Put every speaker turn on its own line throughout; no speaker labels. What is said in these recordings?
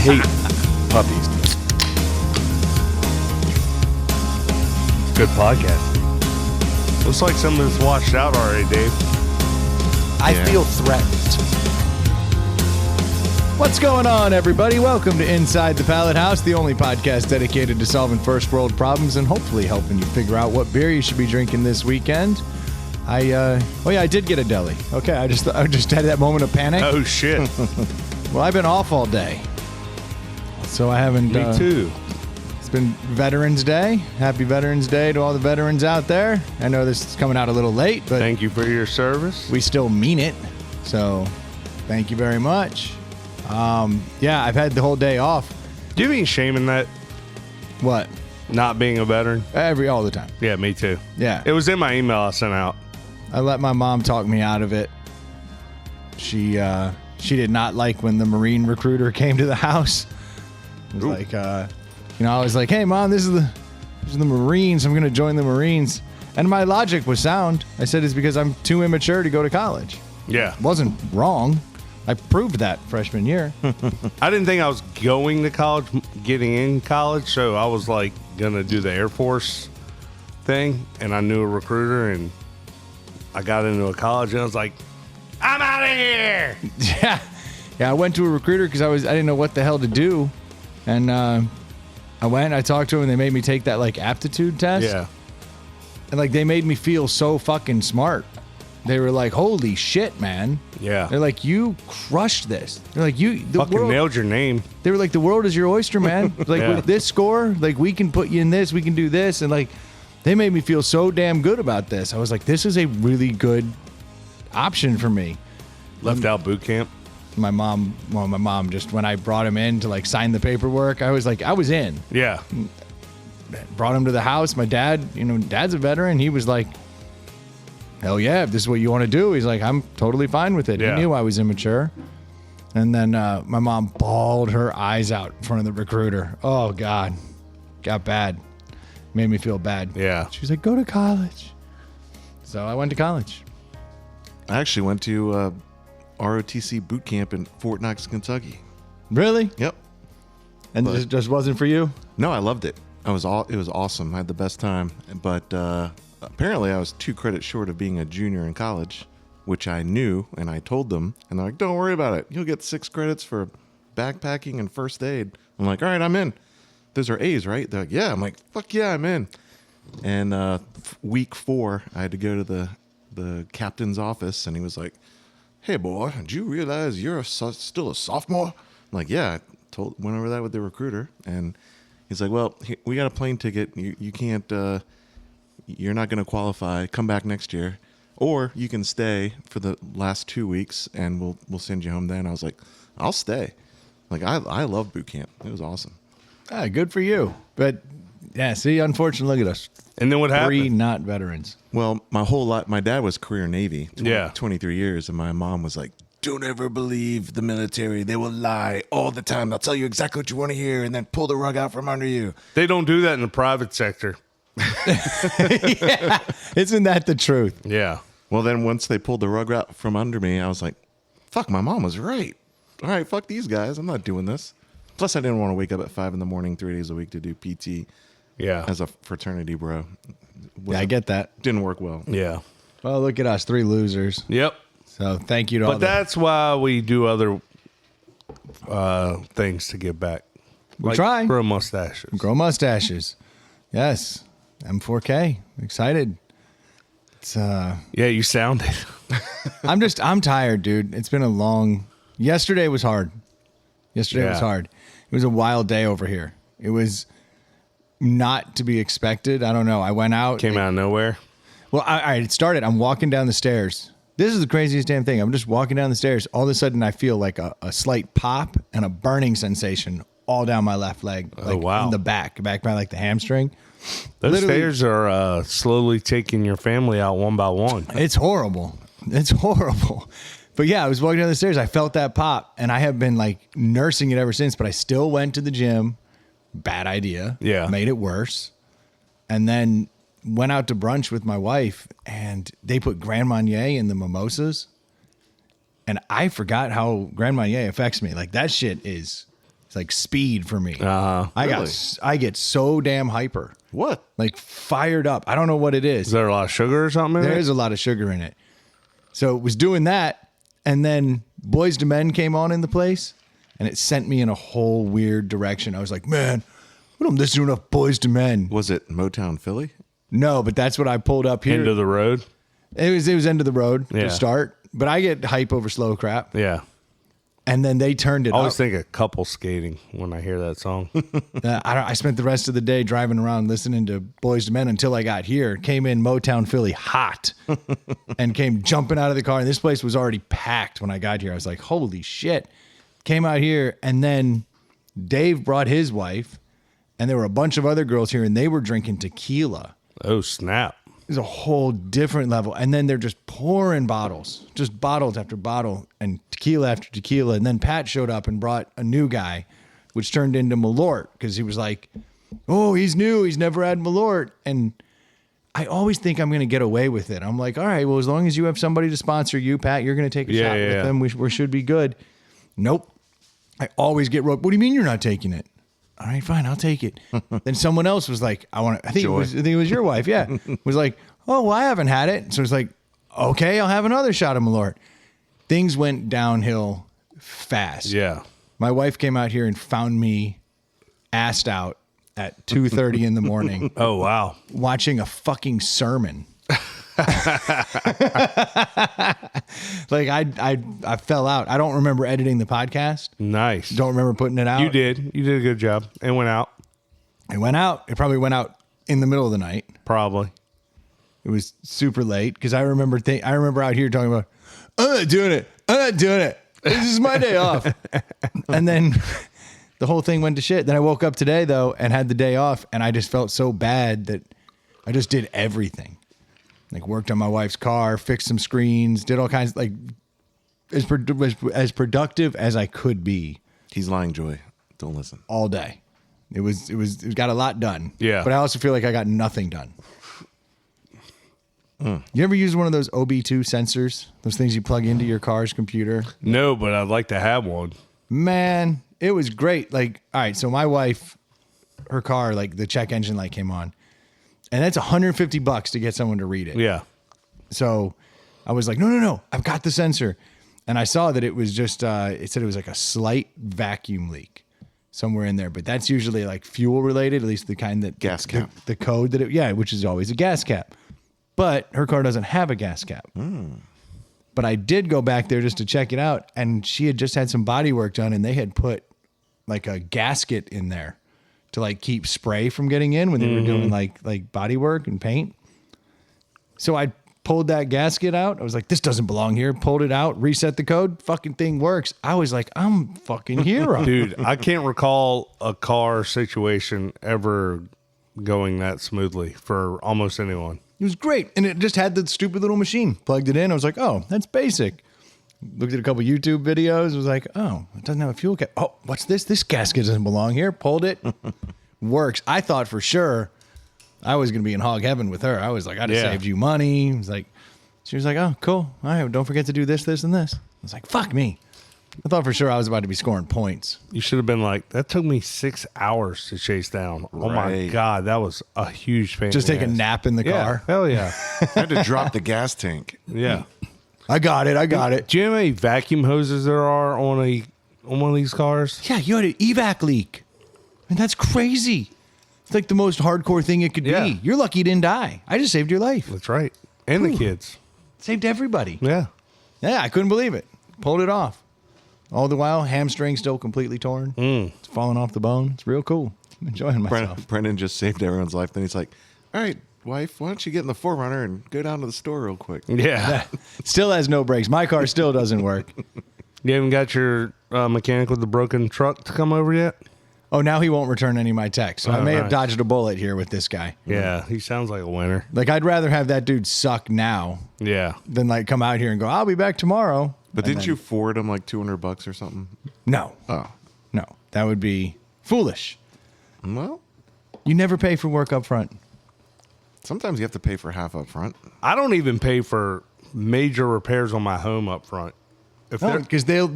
hate puppies.
Good podcast.
Looks like some of this washed out already, Dave.
I feel threatened.
What's going on, everybody? Welcome to Inside the Pallet House, the only podcast dedicated to solving first world problems and hopefully helping you figure out what beer you should be drinking this weekend. I did get a deli. Okay, I just had that moment of panic.
Oh, shit.
Well, I've been off all day, so I haven't.
Me too.
It's been Veterans Day. Happy Veterans Day to all the veterans out there. I know this is coming out a little late, but
Thank you for your service.
we still mean it. So, thank you very much. I've had the whole day off.
Do you have any shame in that,
What?
not being a veteran?
All the time.
Yeah, me too.
Yeah.
It was in my email I sent out.
I let my mom talk me out of it. She did not like when the Marine recruiter came to the house. It was like, I was like, hey, Mom, this is the Marines. I'm going to join the Marines. And my logic was sound. I said it's because I'm too immature to go to college.
Yeah.
Wasn't wrong. I proved that freshman year.
I didn't think I was going to college, getting in college, so I was like going to do the Air Force thing, and I knew a recruiter, and I got into a college, and I was like, I'm out of here.
Yeah. I went to a recruiter because I didn't know what the hell to do. And I talked to him, and they made me take that like aptitude test.
Yeah.
And like they made me feel so fucking smart. They were like, holy shit, man.
Yeah.
They're like, you crushed this. They're like,
Fucking nailed your name.
They were like, the world is your oyster, man. Like
Yeah.
with this score, like we can put you in this, we can do this. And like, they made me feel so damn good about this. I was like, this is a really good option for me.
Left out boot camp.
My mom just, when I brought him in to like sign the paperwork, I was like, I was in.
Yeah.
Brought him to the house. My dad, dad's a veteran. He was like, hell yeah, if this is what you want to do. He's like, I'm totally fine with it.
Yeah.
He knew I was immature. And then my mom bawled her eyes out in front of the recruiter. Oh, God. Got bad. Made me feel bad.
Yeah.
She was like, go to college. So I went to college.
I actually went to ROTC boot camp in Fort Knox, Kentucky.
Really?
Yep.
And
But-
it just wasn't for you?
No, I loved it. It was awesome. I had the best time. But apparently I was 2 credits short of being a junior in college, which I knew, and I told them. And they're like, don't worry about it. You'll get 6 credits for backpacking and first aid. I'm like, all right, I'm in. Those are A's, right? They're like, yeah. I'm like, fuck yeah, I'm in. And week 4, I had to go to the captain's office, and he was like, hey, boy, did you realize you're still a sophomore? I'm like, yeah. Went over that with the recruiter, and he's like, well, we got a plane ticket. You can't, you're not going to qualify. Come back next year. Or you can stay for the last 2 weeks, and we'll send you home then. I was like, I'll stay. Like, I love boot camp. It was awesome.
Ah, good for you. But, yeah, see, unfortunately, look at us.
And then what
3
happened?
not veterans.
Well, my whole life, my dad was career Navy, 23 years, and my mom was like, don't ever believe the military. They will lie all the time. They'll tell you exactly what you want to hear and then pull the rug out from under you.
They don't do that in the private sector.
Yeah. Isn't that the truth?
Yeah.
Well, then once they pulled the rug out from under me, I was like, fuck, my mom was right. All right, fuck these guys. I'm not doing this. Plus, I didn't want to wake up at 5 a.m, 3 days a week to do PT
Yeah.
as a fraternity bro.
Yeah, I get that.
Didn't work well.
Yeah.
Well, look at us, 3 losers.
Yep.
So thank you to all
But that's why we do other things to give back.
We try.
Grow mustaches.
Grow mustaches. Yes. M4K. Excited. It's
Yeah, you sounded.
I'm tired, dude. It's been yesterday was hard. Yesterday was
Yeah.
hard. It was a wild day over here. It was not to be expected. I don't know. I went out.
Came out of nowhere.
Well, it started. I'm walking down the stairs. This is the craziest damn thing. I'm just walking down the stairs. All of a sudden, I feel like a slight pop and a burning sensation all down my left leg. Like
wow.
in the back by like the hamstring.
Those
Literally-
stairs are slowly taking your family out one by one.
It's horrible. It's horrible. But yeah, I was walking down the stairs. I felt that pop, and I have been like nursing it ever since. But I still went to the gym. Bad idea.
Yeah.
Made it worse. And then went out to brunch with my wife, and they put Grand Marnier in the mimosas. And I forgot how Grand Marnier affects me. Like, that shit is It's like speed for me.
Uh-huh.
I get so damn hyper.
What?
Like fired up. I don't know what it is.
Is there a lot of sugar or something in
There
it?
is a lot of sugar in it. So it was doing that, and then Boys to Men came on in the place, and it sent me in a whole weird direction. I was like, man, we don't listen to enough Boys to Men.
Was it Motown Philly?
No, but that's what I pulled up here.
End of the road?
It was end of the road
Yeah.
to start, but I get hype over slow crap.
Yeah.
And then they turned it
I always
up.
think of couple skating when I hear that song.
I spent the rest of the day driving around listening to Boys to Men until I got here. Came in Motown Philly hot and came jumping out of the car. And this place was already packed when I got here. I was like, holy shit. Came out here, and then Dave brought his wife, and there were a bunch of other girls here, and they were drinking tequila.
Oh, snap.
It's a whole different level. And then they're just pouring bottles, just bottles after bottle and tequila after tequila. And then Pat showed up and brought a new guy, which turned into Malort, because he was like, oh, he's new. He's never had Malort. And I always think I'm going to get away with it. I'm like, all right, well, as long as you have somebody to sponsor you, Pat, you're going to take a shot with them. We should be good. Nope. I always get roped. What do you mean you're not taking it? All right, fine, I'll take it. Then someone else was like, I think it was your wife, yeah. Was like, oh, well, I haven't had it. So it's like, okay, I'll have another shot of Malort. Things went downhill fast.
Yeah.
My wife came out here and found me assed out at 2:30 in the morning
Oh, wow.
watching a fucking sermon. Like I fell out. I don't remember editing the podcast.
Nice.
Don't remember putting it out.
You did. You did a good job. It went out.
It went out. It probably went out in the middle of the night.
Probably.
It was super late because I remember out here talking about, I'm not doing it. I'm not doing it. This is my day off. And then the whole thing went to shit. Then I woke up today though and had the day off, and I just felt so bad that I just did everything. Like worked on my wife's car, fixed some screens, did all kinds, like as productive as I could be
He's lying, Joy. Don't listen.
all day. It got a lot done.
Yeah.
But I also feel like I got nothing done. You ever use one of those OB2 sensors? Those things you plug into your car's computer?
No, but I'd like to have one.
Man, it was great. Like, all right, so my wife, her car, like the check engine light came on. And that's $150 to get someone to read it.
Yeah.
So I was like, no, I've got the sensor. And I saw that it was just, it said it was like a slight vacuum leak somewhere in there. But that's usually like fuel related, at least the kind that
Gas cap.
The code that which is always a gas cap. But her car doesn't have a gas cap. But I did go back there just to check it out. And she had just had some body work done, and they had put like a gasket in there to like keep spray from getting in when they were doing like body work and paint. So I pulled that gasket out. I was like, this doesn't belong here. Pulled it out, reset the code. Fucking thing works. I was like, I'm fucking hero.
Dude, I can't recall a car situation ever going that smoothly for almost anyone.
It was great. And it just had the stupid little machine. Plugged it in. I was like, oh, that's basic. Looked at a couple YouTube videos. Was like, oh, it doesn't have a fuel cap. Oh, what's this? This gasket doesn't belong here. Pulled it. Works. I thought for sure I was going to be in hog heaven with her. I was like, I just saved you money. It was like, she was like, oh, cool. All right, don't forget to do this, this, and this. I was like, fuck me. I thought for sure I was about to be scoring points.
You should have been like, that took me 6 hours to chase down. Oh my
Right.
God, that was a huge pain.
Just
in
take
the
a
ass.
nap in the
Yeah,
car.
hell yeah.
I had to drop the gas tank.
Yeah.
I got it.
Do you know how many vacuum hoses there are on one of these cars?
Yeah, you had an evac leak. And that's crazy. It's like the most hardcore thing it could
Yeah.
be. You're lucky you didn't die. I just saved your life.
That's right. And the kids.
Saved everybody.
Yeah.
Yeah, I couldn't believe it. Pulled it off. All the while, hamstring still completely torn. It's falling off the bone. It's real cool. I'm enjoying myself.
Brendan just saved everyone's life. Then he's like, all right, wife, why don't you get in the 4Runner and go down to the store real quick?
Yeah.
Still has no brakes. My car still doesn't work.
You haven't got your mechanic with the broken truck to come over yet?
Oh, now he won't return any of my texts. So I
Oh,
may have
nice.
dodged a bullet here with this guy.
Yeah. He sounds like a winner.
Like, I'd rather have that dude suck now
Yeah.
than like come out here and go, I'll be back tomorrow.
But
And
didn't
then-
you forward him like $200 or something?
No.
Oh,
No. That would be foolish.
well,
You never pay for work up front.
sometimes you have to pay for half up front.
I don't even pay for major repairs on my home up front. if
No,
they're
because they'll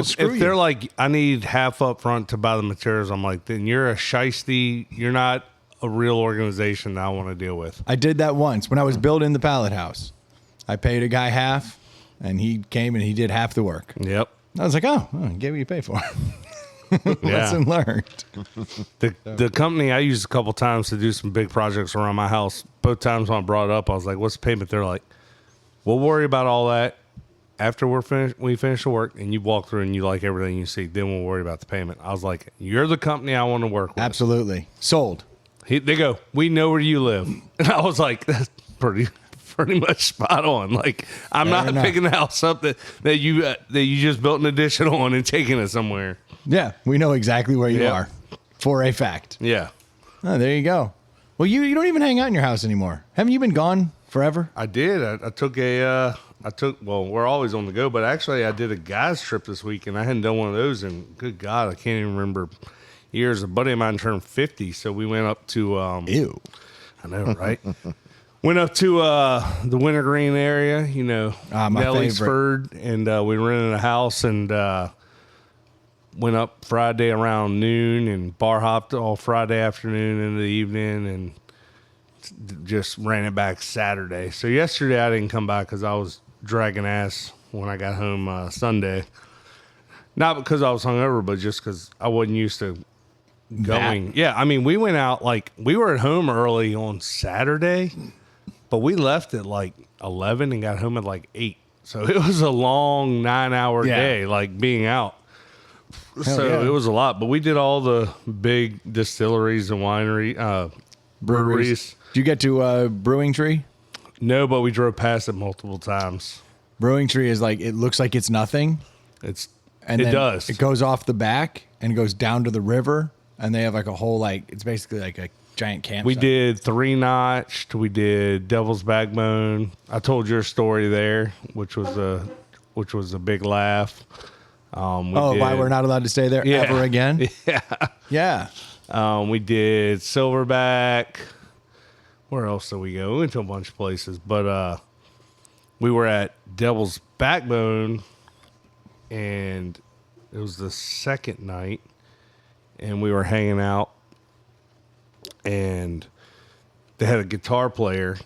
screw
if
you.
they're like, I need half up front to buy the materials, I'm like, then you're a shiesty. You're not a real organization that I want to deal with.
I did that once when I was building the pallet house. I paid a guy half, and he came and he did half the work.
Yep.
I was like, oh, get what you pay for.
Yeah.
Lesson learned.
The company I used a couple times to do some big projects around my house. Both times when I brought it up, I was like, "What's the payment?" They're like, "We'll worry about all that after we finish the work, and you walk through and you like everything you see. Then we'll worry about the payment." I was like, "You're the company I want to work with."
Absolutely. Sold.
They go, "We know where you live," and I was like, "That's pretty much spot on." Like, I'm
Fair
not
enough.
picking the house up that you just built an addition on and taking it somewhere.
Yeah, we know exactly where you
Yep.
are for a fact.
Yeah.
Oh, there you go. Well, you don't even hang out in your house anymore. Haven't you been gone forever?
I did. Well, we're always on the go, but actually I did a guy's trip this week and I hadn't done one of those in, good God, I can't even remember years. A buddy of mine turned 50, so we went up to,
Ew.
I know, right? Went up to the Wintergreen area,
My
Nelliesford, and we rented a house and went up Friday around noon and bar hopped all Friday afternoon into the evening and just ran it back Saturday. So yesterday I didn't come by because I was dragging ass when I got home Sunday. Not because I was hungover, but just because I wasn't used to going. Yeah, I mean, we went out, we were at home early on Saturday, but we left at 11 and got home at 8. So it was a long 9-hour
Yeah.
day, being out. So
yeah.
it was a lot, but we did all the big distilleries and breweries.
Did you get to Brewing Tree?
No, but we drove past it multiple times.
Brewing Tree is it looks like it's nothing.
It
Then
does.
It goes off the back and goes down to the river, and they have a whole it's basically like a giant campsite.
We did Three Notched. We did Devil's Backbone. I told your story there, which was a big laugh.
Why we're not allowed to stay there
Yeah.
ever again?
Yeah.
Yeah.
We did Silverback. Where else did we go? We went to a bunch of places, but we were at Devil's Backbone, and it was the second night, and we were hanging out, and they had a guitar player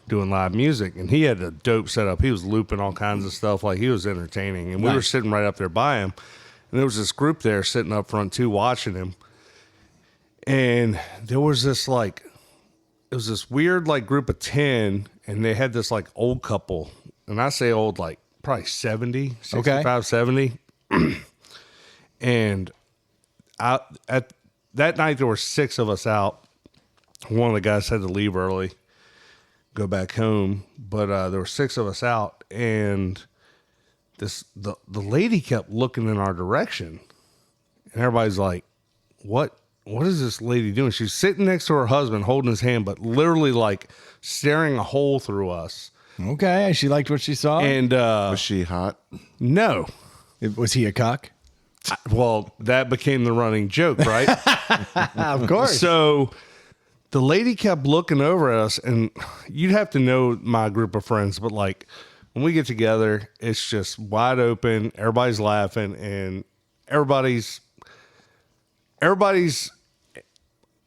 doing live music, and he had a dope setup. He was looping all kinds of stuff. He was entertaining, and we were
Nice.
sitting right up there by him, and there was this group there sitting up front too, watching him. And there was this it was this weird group of 10, and they had this old couple, and I say old probably 70, 65, 70. And at that night there were 6 of us out. One of the guys had to leave early, go back home, but there were 6 of us out, and the lady kept looking in our direction, and everybody's like, what is this lady doing? She's sitting next to her husband holding his hand, but literally staring a hole through us.
Okay. She liked what she saw.
And
Was she hot?
no,
Was he a cuck?
well, that became the running joke, right?
Of course.
So the lady kept looking over at us, and you'd have to know my group of friends, but when we get together, it's just wide open. Everybody's laughing, and everybody's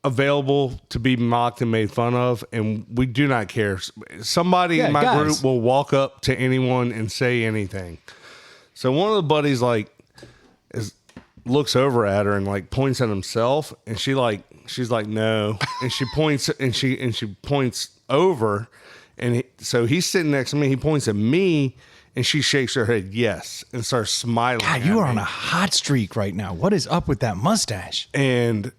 available to be mocked and made fun of, and we do not care. Somebody in my
guys.
group will walk up to anyone and say anything. So one of the buddies looks over at her and points at himself, and she's like no, and she points and she points over, and so he's sitting next to me. He points at me, and she shakes her head yes and starts smiling.
God, you are on a hot streak right now. What is up with that mustache?
And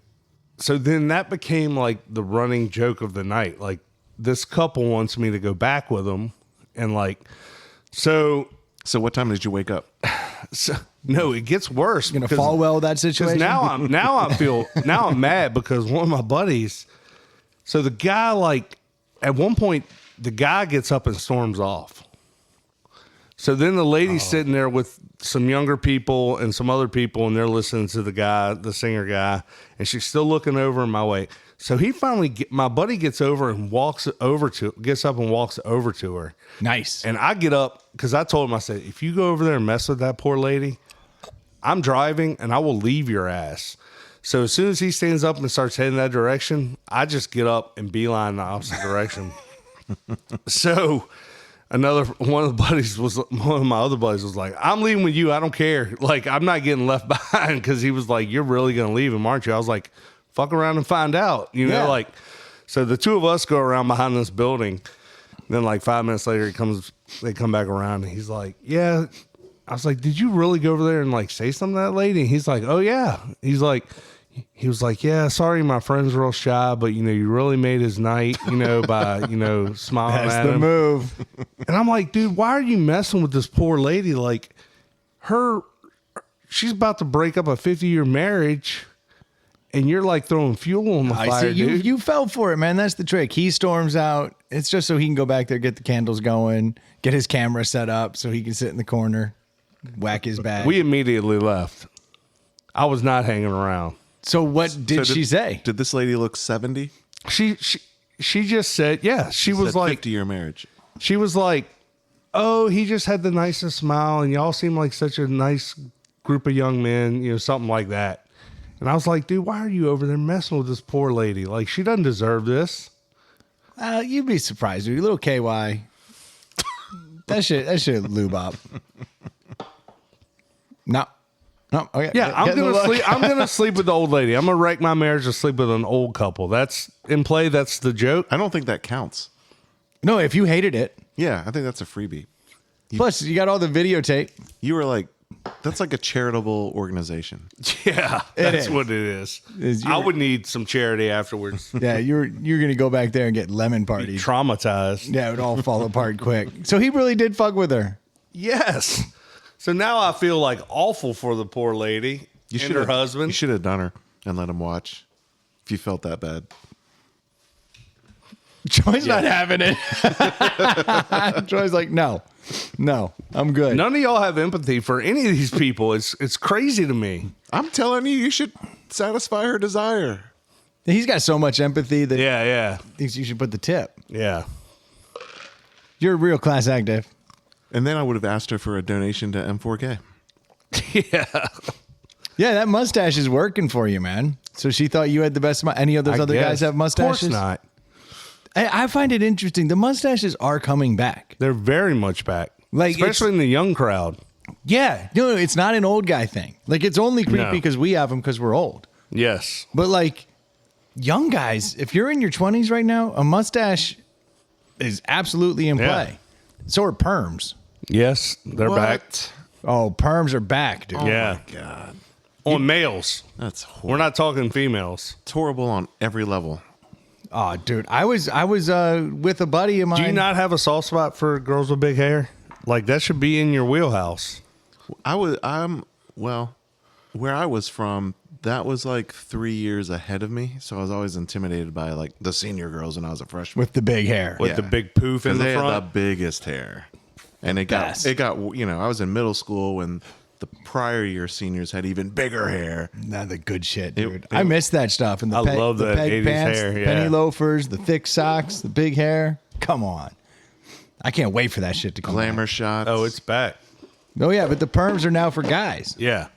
so then that became the running joke of the night. This couple wants me to go back with them, and so
So what time did you wake up?
no, it gets worse.
Gonna fall well with that
Because
situation?
now I'm mad because one of my buddies. So the guy at one point the guy gets up and storms off. So then the lady's sitting there with some younger people and some other people, and they're listening to the singer guy, and she's still looking over my way. So he finally, my buddy gets over and gets up and walks over to her.
Nice.
And I get up because I told him, I said, if you go over there and mess with that poor lady, I'm driving and I will leave your ass. So as soon as he stands up and starts heading that direction, I just get up and beeline the opposite direction. So one of my other buddies was like, I'm leaving with you. I don't care. Like, I'm not getting left behind, because he was like, you're really going to leave him, aren't you? I was like, fuck around and find out, you know, like, so the two of us go around behind this building. Then like 5 minutes later, they come back around and he's like, yeah. I was like, did you really go over there and like say something to that lady? And he's like, oh yeah. He was like, yeah, sorry, my friend's real shy, but you know, you really made his night, you know, by, you know, smiling at him.
That's the move.
And I'm like, dude, why are you messing with this poor lady? Like, she's about to break up a 50-year marriage, and you're like throwing fuel on the fire,
see,
dude.
you fell for it, man. That's the trick. He storms out. It's just so he can go back there, get the candles going, get his camera set up so he can sit in the corner, whack his bag.
We immediately left. I was not hanging around.
So what did she say?
Did this lady look 70?
She just said, yeah. She was
Said
like,
50-year marriage.
she was like, oh, he just had the nicest smile, and y'all seem like such a nice group of young men, you know, something like that. And I was like, dude, why are you over there messing with this poor lady? Like, she doesn't deserve this.
You'd be surprised, dude. Little KY. That shit lube up. No. Okay.
Yeah, I'm gonna sleep with the old lady. I'm gonna wreck my marriage to sleep with an old couple. That's in play. That's the joke.
I don't think that counts.
No, if you hated it.
Yeah, I think that's a freebie.
Plus, you got all the videotape.
You were like, that's like a charitable organization.
Yeah, that's
is.
what it is. I would need some charity afterwards.
Yeah, you're gonna go back there and get lemon parties.
Traumatized.
Yeah, it would all fall apart quick. So he really did fuck with her.
Yes. So now I feel like awful for the poor lady and her husband.
You should have done her and let him watch if you felt that bad.
Troy's not having it. Troy's like, no, I'm good.
None of y'all have empathy for any of these people. It's crazy to me.
I'm telling you, you should satisfy her desire.
He's got so much empathy that
Yeah.
he thinks you should put the tip.
Yeah.
You're a real class act, Dave.
And then I would have asked her for a donation to M4K.
Yeah.
Yeah, that mustache is working for you, man. So she thought you had the best. Any of those other guys have mustaches?
Of course not.
I find it interesting. The mustaches are coming back.
They're very much back.
Like,
especially in the young crowd.
Yeah. No, it's not an old guy thing. Like, it's only creepy
No.
because we have them because we're old.
Yes.
But like young guys, if you're in your 20s right now, a mustache is absolutely in play. So are perms.
Yes, they're back.
Oh, perms are back, dude.
Yeah.
My God.
On males.
That's horrible.
We're not talking females.
It's horrible on every level.
Oh, dude, I was with a buddy of mine.
Do you not have a soft spot for girls with big hair? Like, that should be in your wheelhouse.
Well, where I was from, that was like 3 years ahead of me. So I was always intimidated by like the senior girls when I was a freshman.
with the big hair?
With the big poof in
Because
the
they had
front.
the biggest hair. And it
Best.
got, you know, I was in middle school when the prior year seniors had even bigger hair.
Nah, the good shit, dude. I miss that stuff. And the
I love
the
that
peg
80s
pants,
hair,
the
yeah.
penny loafers, the thick socks, the big hair. Come on. I can't wait for that shit to come
Glamour shots.
Oh, it's back.
back. Oh, yeah, but the perms are now for guys.
Yeah.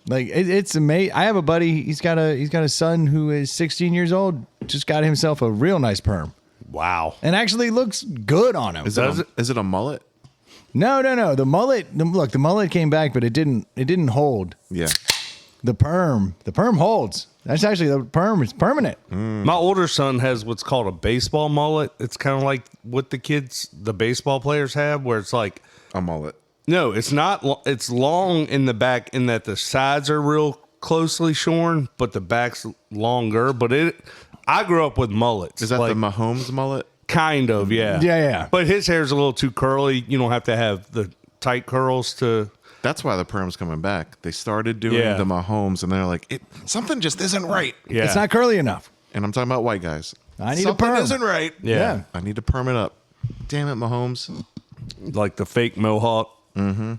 Like it's amazing. I have a buddy. He's got a son who is 16 years old. Just got himself a real nice perm,
Wow.
and actually looks good on him.
Is it a mullet?
No. The mullet. Look, the mullet came back, but it didn't hold.
Yeah.
The perm holds. That's actually the perm. It's permanent.
My older son has what's called a baseball mullet. It's kind of like what the baseball players have, where it's like,
A mullet.
no, it's not. It's long in the back in that the sides are real closely shorn, but the back's longer. But I grew up with mullets.
Is that
like,
the Mahomes mullet?
kind of, yeah.
Yeah.
But his hair's a little too curly. You don't have to have the tight curls to.
That's why the perm's coming back. They started doing
Yeah.
the Mahomes, and they're like, something just isn't right.
Yeah.
It's not curly enough.
And I'm talking about white guys.
I need a
something
perm.
isn't right.
Yeah.
I need to perm it up. Damn it, Mahomes.
Like the fake mohawk.
Dude,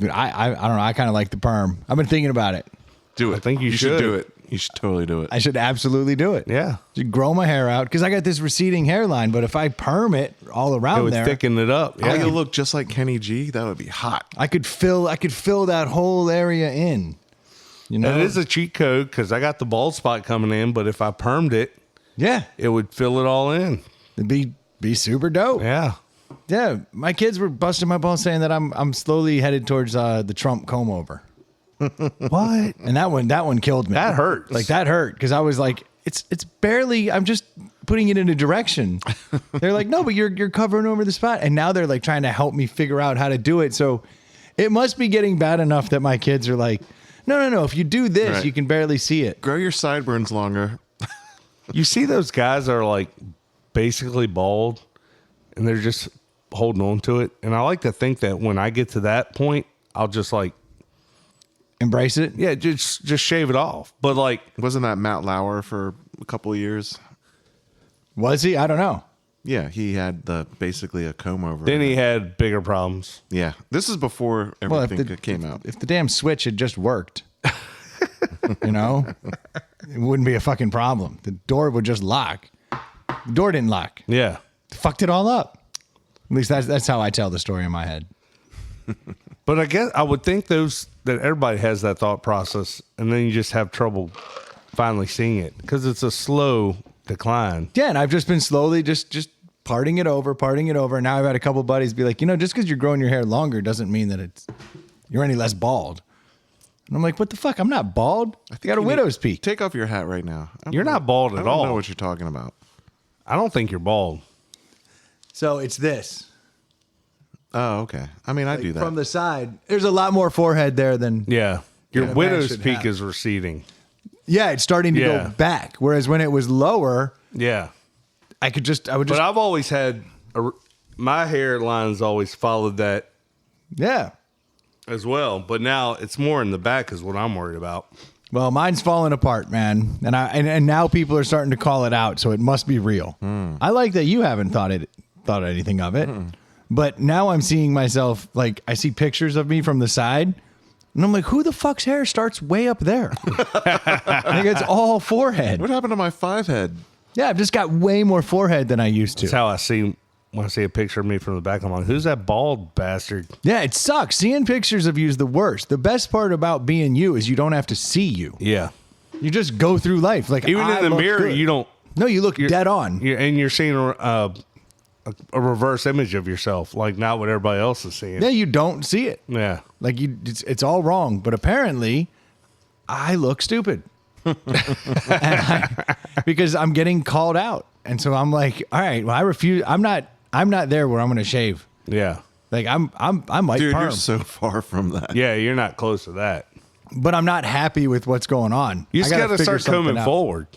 I don't know. I kind of like the perm. I've been thinking about it.
Do it.
I think you
should
should.
do it. You should totally do it.
I should absolutely do it.
Yeah.
Should grow my hair out because I got this receding hairline. But if I perm it all
It
around
would
there,
thicken it up.
Oh,
Yeah.
you look just like Kenny G. That would be hot.
I could fill that whole area in. You know,
It is a cheat code because I got the bald spot coming in, but if I permed it,
yeah,
it would fill it all in.
it'd be super dope.
Yeah.
Yeah, my kids were busting my balls saying that I'm slowly headed towards the Trump comb over.
What?
And that one killed me.
That hurts.
Like that hurt because I was like, it's barely. I'm just putting it in a direction. They're like, no, but you're covering over the spot, and now they're like trying to help me figure out how to do it. So it must be getting bad enough that my kids are like, no. If you do this,
Right.
you can barely see it.
Grow your sideburns longer.
You see those guys that are like basically bald and they're just holding on to it. And I like to think that when I get to that point, I'll just like,
Embrace it.
yeah, just shave it off. But like,
Wasn't that Matt Lauer for a couple of years?
Was he? I don't know.
Yeah, he had basically a comb over.
then he had bigger problems.
Yeah, this is before
Well,
everything came out.
If the damn switch had just worked, you know, it wouldn't be a fucking problem. The door would just lock. The door didn't lock.
Yeah.
Fucked it all up. At least that's how I tell the story in my head.
But I guess I would think that everybody has that thought process, and then you just have trouble finally seeing it because it's a slow decline.
Yeah, and I've just been slowly just parting it over. And now I've had a couple buddies be like, just because you're growing your hair longer doesn't mean that you're any less bald. And I'm like, what the fuck? I'm not bald. I got a widow's peak.
Take off your hat right now.
You're not bald
I
at
don't
all.
know what you're talking about.
I don't think you're bald.
So it's this.
Oh, okay. I mean, I do that.
From the side, there's a lot more forehead there than...
Yeah. Your
Yeah,
widow's
man should
peak
have.
is receding.
Yeah, it's starting to
Yeah.
go back. Whereas when it was lower,
Yeah.
I would just...
But I've always had my hairline's always followed that
Yeah.
as well. But now it's more in the back is what I'm worried about.
Well, mine's falling apart, man. And now people are starting to call it out, so it must be real. I like that you haven't thought anything of it. But now I'm seeing myself, like, I see pictures of me from the side, and I'm like, who the fuck's hair starts way up there? Like, it's all forehead.
What happened to my 5 head?
Yeah, I've just got way more forehead than I used to.
That's how I see when I see a picture of me from the back. I'm like, who's that bald bastard?
Yeah, it sucks. Seeing pictures of you is the worst. The best part about being you is you don't have to see you.
Yeah.
You just go through life. Like,
Even
I
in the
look
mirror,
good.
you don't.
No, you look dead on.
You're seeing a reverse image of yourself, like not what everybody else is seeing.
Yeah, you don't see it.
Yeah.
Like it's all wrong. But apparently, I look stupid because I'm getting called out, and so I'm like, all right, well, I refuse. I'm not there where I'm going to shave.
Yeah.
Like I might
Dude,
perm,
you're so far from that.
Yeah, you're not close to that.
but I'm not happy with what's going on.
You just
I
got to
figure
start
something
combing
out.
forward.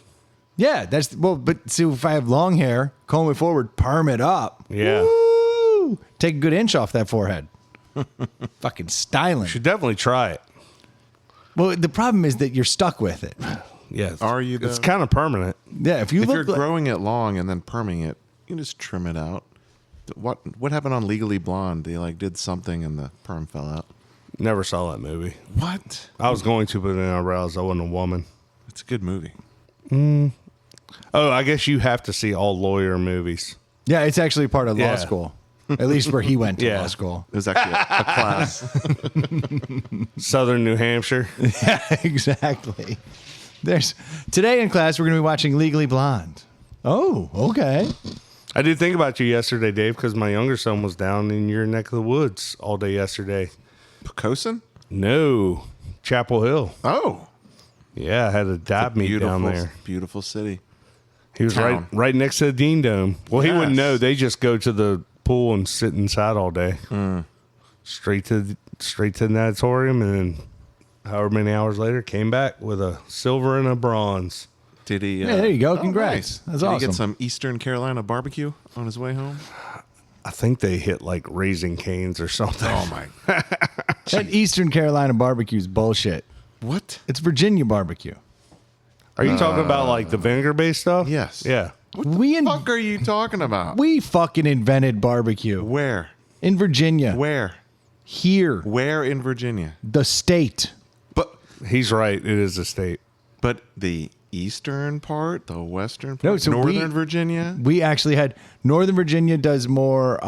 Yeah, but see, if I have long hair, comb it forward, perm it up.
Yeah.
Woo! Take a good inch off that forehead. Fucking styling.
Should definitely try it.
Well, the problem is that you're stuck with it.
Yeah.
Are you,
It's
though?
kind of permanent.
Yeah, if you
If
look
you're
like,
growing it long and then perming it, you can just trim it out. What happened on Legally Blonde? They did something and the perm fell out.
Never saw that movie.
What?
I was going to, but then I realized I wasn't a woman.
It's a good movie.
Oh, I guess you have to see all lawyer movies.
yeah, it's actually part of law
Yeah.
school. At least where he went to
Yeah.
law school.
It was actually a class.
Southern New Hampshire.
Yeah, exactly. Today in class we're going to be watching Legally Blonde. Oh, okay.
I did think about you yesterday, Dave, because my younger son was down in your neck of the woods all day yesterday.
Pocosin?
No, Chapel Hill.
Oh.
Yeah, I had a dive meet down there.
Beautiful city.
He was
Town.
right next to the Dean Dome. Well, he wouldn't
Yes.
know. They just go to the pool and sit inside all day. Straight to the natatorium, and then however many hours later, came back with a silver and a bronze.
Did he?
Yeah, there you go.
oh,
Congrats.
nice.
That's
Did he
awesome.
get some Eastern Carolina barbecue on his way home?
I think they hit like Raising Canes or something.
Oh my!
That Eastern Carolina barbecue is bullshit.
What?
It's Virginia barbecue.
Are you talking about like the vinegar-based stuff?
Yes.
Yeah.
What
We
the
in-
fuck are you talking about?
We fucking invented barbecue
Where?
in Virginia.
Where?
Here,
Where in Virginia?
the state.
But
He's right. It is a state.
But the eastern part, the western part,
No, so
Northern Virginia.
We actually had Northern Virginia does more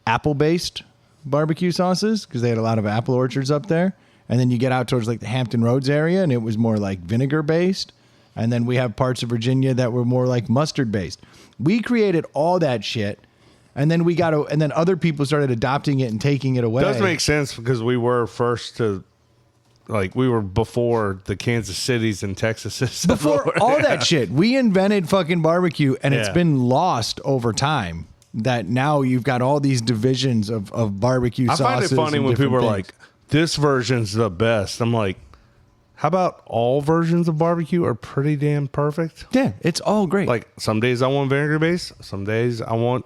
apple-based barbecue sauces because they had a lot of apple orchards up there. And then you get out towards like the Hampton Roads area, and it was more like vinegar-based. And then we have parts of Virginia that were more like mustard-based. We created all that shit, and then and then other people started adopting it and taking it away.
Does make sense because we were first to, like, we were before the Kansas Cities and Texases.
Before all that shit, we invented fucking barbecue, and it's
Yeah.
been lost over time. That now you've got all these divisions of barbecue
I
sauces.
find it funny
and
when people are
different
like,
things.
this version's the best. I'm like, how about all versions of barbecue are pretty damn perfect?
yeah, it's all great.
Like, some days I want vinegar base, some days I want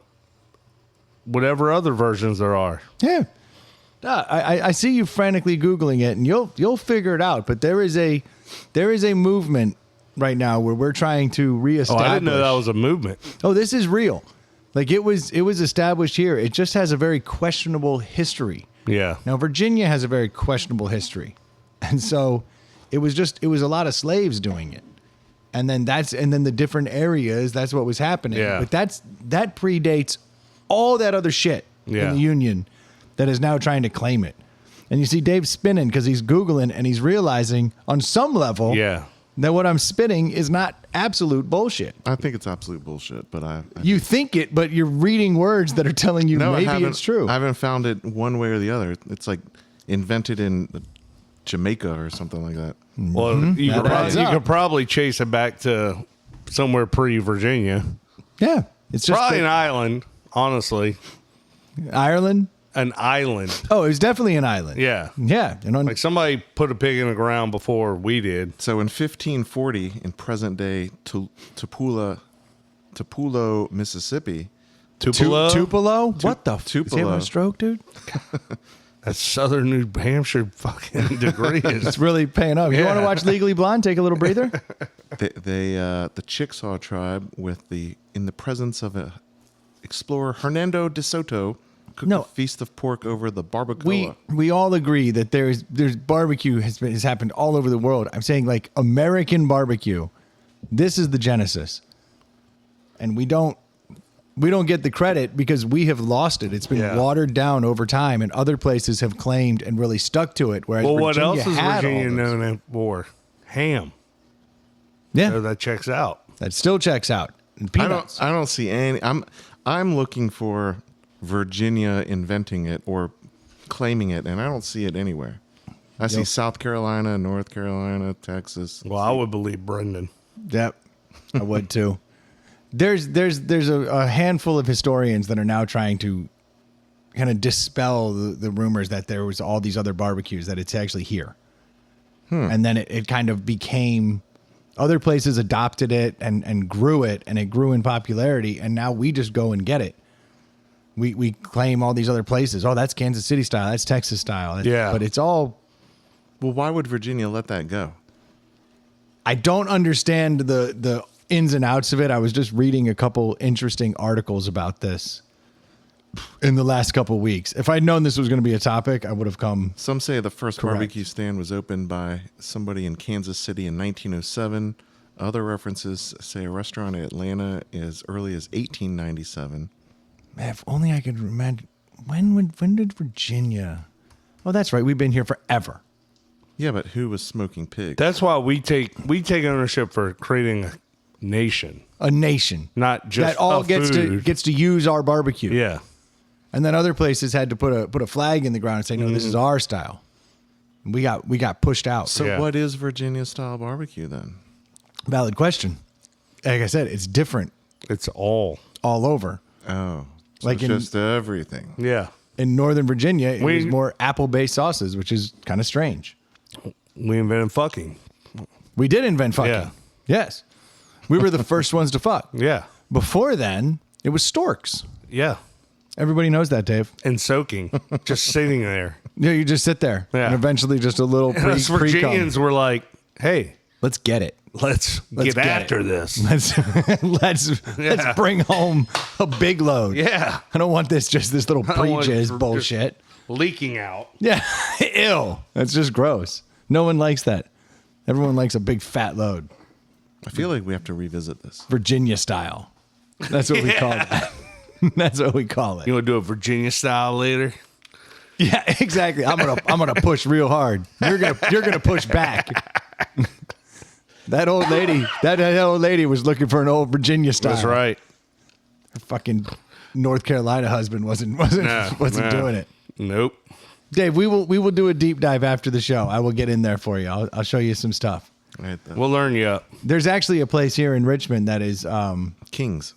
whatever other versions there are.
yeah, I see you frantically Googling it, and you'll figure it out. But there is a movement right now where we're trying to
Oh,
reestablish.
I didn't know that was a movement.
Oh, this is real. Like it was established here. It just has a very questionable history.
Yeah.
Now Virginia has a very questionable history, and so it was a lot of slaves doing it, and then the different areas. That's what was happening.
Yeah.
But that predates all that other shit
Yeah.
in the Union that is now trying to claim it. And you see Dave spinning because he's Googling and he's realizing on some level
Yeah.
that what I'm spinning is not absolute bullshit.
I think it's absolute bullshit, but
You think it, but you're reading words that are telling you
I
maybe
haven't-
it's true.
I haven't found it one way or the other. It's like invented in Jamaica or something like that.
Well, you,
That
could probably,
adds
you
up.
could probably chase it back to somewhere pre-Virginia.
Yeah. It's just
Probably
that-
an island, honestly.
Ireland.
An island.
Oh, it was definitely an island.
Yeah.
Yeah. And on,
Like somebody put a pig in the ground before we did.
So in 1540, in present day Tupelo, Mississippi,
Tupelo?
Tupelo? What the? Is he having
Tupelo.
a stroke, dude?
That's Southern New Hampshire fucking degrees.
It's really paying off. You want to
Yeah.
watch Legally Blonde? Take a little breather.
the Chickasaw tribe, in the presence of a explorer Hernando de Soto, cooked
No.
a feast of pork over the barbacoa.
We all agree that there's barbecue has happened all over the world. I'm saying like American barbecue. This is the genesis, and we don't get the credit because we have lost it. It's been
Yeah.
watered down over time, and other places have claimed and really stuck to it. Whereas
Well, what
Virginia
else is
had
Virginia
all those.
known for? Ham.
Yeah,
So that checks out.
that still checks out. And peanuts.
I don't see any. I'm looking for Virginia inventing it or claiming it, and I don't see it anywhere. I see South Carolina, North Carolina, Texas.
Well, I would believe Brendan.
Yep, I would too. There's a handful of historians that are now trying to kind of dispel the rumors that there was all these other barbecues, that it's actually here. And then it kind of became, other places adopted it and grew it, and it grew in popularity, and now we just go and get it. We claim all these other places. Oh, that's Kansas City style. That's Texas style.
Yeah.
But it's all,
Well, why would Virginia let that go?
I don't understand the ins and outs of it. I was just reading a couple interesting articles about this in the last couple weeks. If I'd known this was going to be a topic, I would have come.
Some say the first
Correct.
barbecue stand was opened by somebody in Kansas City in 1907. Other references say a restaurant in Atlanta as early as 1897.
Man, if only I could imagine. When did Virginia? Oh, that's right. We've been here forever.
Yeah, but who was smoking pigs?
That's why we take ownership for creating a nation,
A nation
not just
that all
a
gets
food.
to use our barbecue.
Yeah.
And then other places had to put a flag in the ground and say, no, this is our style. We got pushed out.
So
Yeah.
what is Virginia style barbecue then?
Valid question. Like I said, it's different
It's all.
all over.
Oh, so
Like
it's
in-
just everything.
Yeah.
In Northern Virginia, it
We-
was more apple-based sauces, which is kind of strange.
We invented fucking.
We did invent fucking.
Yeah.
Yes. We were the first ones to fuck.
Yeah.
Before then, it was storks.
Yeah.
Everybody knows that, Dave.
And soaking. Just sitting there.
Yeah, you just sit there.
Yeah.
And eventually just a little
And us
pre-cum.
Virginians were like, hey,
Let's get it.
let's
Let's
get
get
after
it.
this.
Let's
Yeah.
bring home a big load.
Yeah.
I don't want this little
I don't want
pre-jizz
just
bullshit.
Leaking out.
Yeah. Ew. That's just gross. No one likes that. Everyone likes a big fat load.
I feel like we have to revisit this.
Virginia style. That's what we call it. That's what we call it.
You want to do a Virginia style later?
Yeah, exactly. I'm gonna push real hard. You're gonna push back. That old lady was looking for an old Virginia style.
That's right.
Her fucking North Carolina husband wasn't doing it.
Nope.
Dave, we will do a deep dive after the show. I will get in there for you. I'll show you some stuff.
Right,
We'll learn you up.
There's actually a place here in Richmond that is
Kings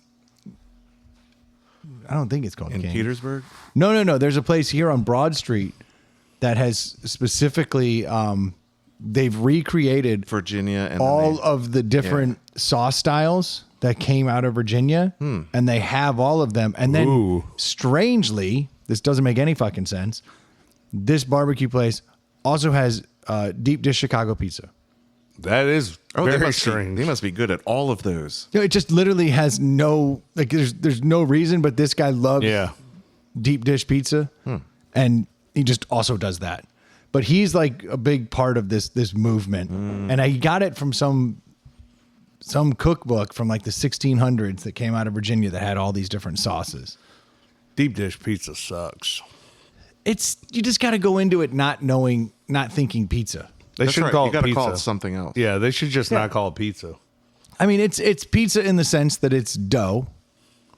I don't think it's called
in
King.
Petersburg.
No. There's a place here on Broad Street that has specifically they've recreated
Virginia and
all of the different sauce styles that came out of Virginia, and they have all of them. And then,
Ooh.
strangely, this doesn't make any fucking sense. This barbecue place also has deep dish Chicago pizza.
That is very strange.
They must be good at all of those.
You know, it just literally has no like. There's no reason, but this guy loves deep dish pizza, and he just also does that. But he's like a big part of this movement, and I got it from some cookbook from like the 1600s that came out of Virginia that had all these different sauces.
Deep dish pizza sucks.
You just got to go into it not thinking pizza.
They
That's
should
right.
call
You
it
got to
pizza.
call it something else.
Yeah, they should just not call it pizza.
I mean, it's pizza in the sense that it's dough.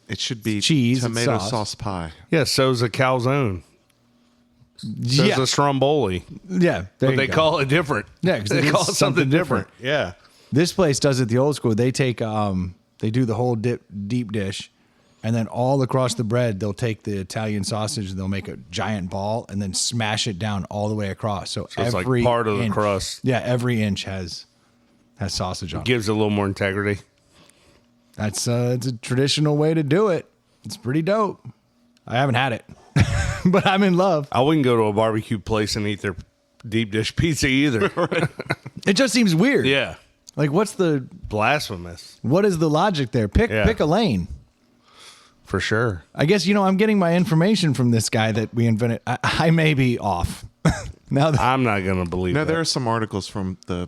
It should be
Cheese and
tomato
sauce.
sauce pie.
Yeah, so's a calzone. So's a stromboli.
Yeah,
But they call it different.
Yeah, 'cause
they
it is
call it something different. Yeah.
This place does it the old school. They take they do the whole deep dish, and then all across the bread they'll take the Italian sausage and they'll make a giant ball and then smash it down all the way across. So
it's like
every
part of the
inch,
crust.
Yeah, every inch has sausage on it.
Gives it a little more integrity.
That's it's a traditional way to do it. It's pretty dope. I haven't had it, but I'm in love.
I wouldn't go to a barbecue place and eat their deep dish pizza either.
It just seems weird.
Yeah.
Like what
Blasphemous.
is the logic there? Pick a lane.
For sure.
I guess, I'm getting my information from this guy that we invented. I may be off. Now that,
I'm not going to believe
Now
that.
there are some articles from the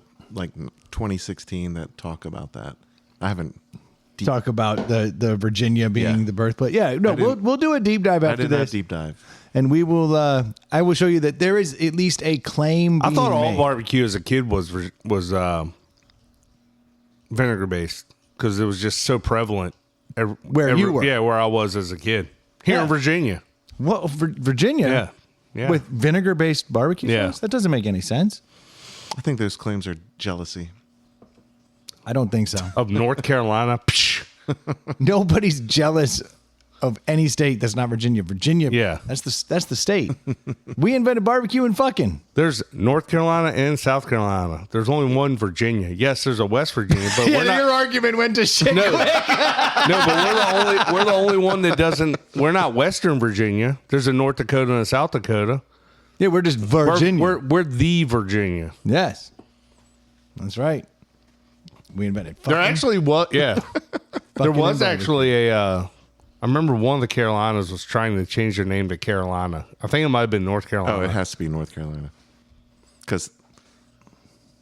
2016 that talk about that. I haven't.
talk about the Virginia being the birthplace. Yeah, no, we'll do a deep dive
I
after
did not
this.
deep dive.
And we will I will show you that there is at least a claim
I
being
thought all
made.
barbecue as a kid was vinegar based because it was just so prevalent.
Where you were.
Yeah, where I was as a kid. Here
Yeah.
in Virginia.
Well, Virginia
Yeah. Yeah.
with vinegar-based barbecue
Yeah.
sauce? That doesn't make any sense.
I think those claims are jealousy.
I don't think so.
of North Carolina. Psh.
Nobody's jealous of any state that's not Virginia. Virginia,
Yeah.
that's the state. We invented barbecue and fucking.
There's North Carolina and South Carolina. There's only one Virginia. Yes, there's a West Virginia, but we're not.
Your argument went to shit.
No, but we're the only one that doesn't. We're not Western Virginia. There's a North Dakota and a South Dakota.
Yeah, we're just Virginia.
We're the Virginia.
Yes, that's right. We invented fucking.
There actually was, yeah. There
Fucking
was
and
actually a. I remember one of the Carolinas was trying to change their name to Carolina. I think it might have been North Carolina.
Oh, it has to be North Carolina. Because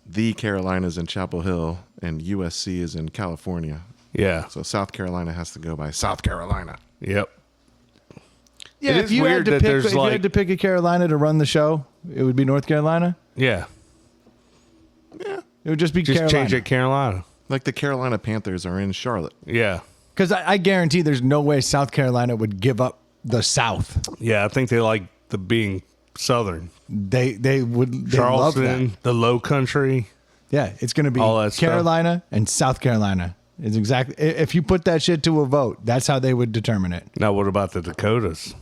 the Carolinas in Chapel Hill and USC is in California.
Yeah.
So South Carolina has to go by South Carolina.
Yep.
Yeah,
It
if
is
you
weird
had to
that
pick,
there's
if you
like-
had to pick a Carolina to run the show, it would be North Carolina.
Yeah.
It would just be
Just
Carolina.
change it Carolina.
Like the Carolina Panthers are in Charlotte.
Yeah.
Because I guarantee there's no way South Carolina would give up the South.
Yeah. I think they like the being Southern.
They love that.
Charleston, the Low Country.
Yeah, it's going to be
All that stuff.
Carolina and South Carolina. It's exactly if you put that shit to a vote, that's how they would determine it.
Now, what about the Dakotas?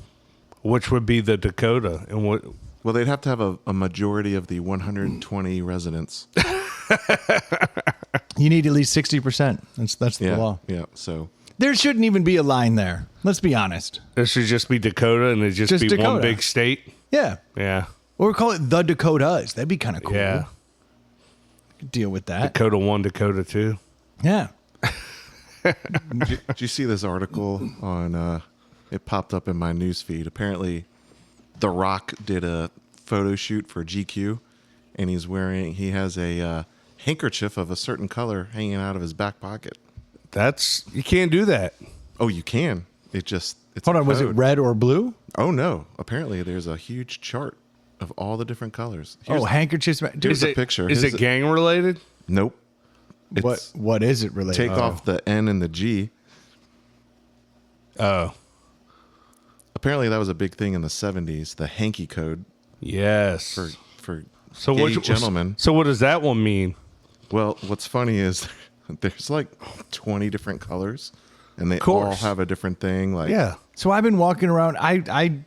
Which would be the Dakota? And what?
Well, they'd have to have a majority of the 120 residents.
You need at least 60%. That's the law.
Yeah. So
There shouldn't even be a line there. Let's be honest.
It should just be Dakota and it just be
Dakota.
one big state.
Yeah.
Yeah.
Or call it the Dakotas. That'd be kind of cool.
Yeah.
Could deal with that.
Dakota 1, Dakota 2.
Yeah.
did you see this article on? It popped up in my news feed. Apparently, The Rock did a photo shoot for GQ, and he has a handkerchief of a certain color hanging out of his back pocket.
You can't do that.
Oh, you can. It's
Hold
a
on, was it
code.
red or blue?
Oh no! Apparently, there's a huge chart of all the different colors.
Handkerchiefs. Dude,
here's a picture.
Is it gang related?
Nope.
what is it related?
Take off the N and the G.
Oh,
Apparently, that was a big thing in the 70s. The hanky code
yes.
for
So
gay
what,
gentlemen.
So what does that one mean?
Well, what's funny is there's like 20 different colors, and they all
course.
have a different thing. Like,
Yeah.
So I've been walking around. I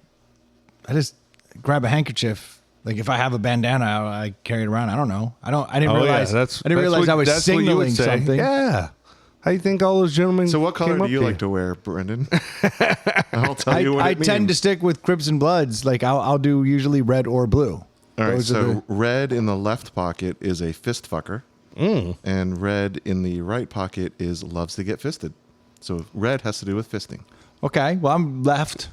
just grab a handkerchief. Like if I have a bandana, I carry it around. I don't know. I didn't realize. I didn't realize I was
that's what you would
signaling
say.
something.
Yeah. How you think all those gentlemen?
So, what color
came
do
up
you
to
like to wear, Brendan? I'll tell you what
I
it means.
tend to stick with Crips and Bloods. Like I'll do usually red or blue.
All right,
Those are
so
the-
red in the left pocket is a fist fucker, and red in the right pocket is loves to get fisted. So red has to do with fisting.
Okay, well I'm left.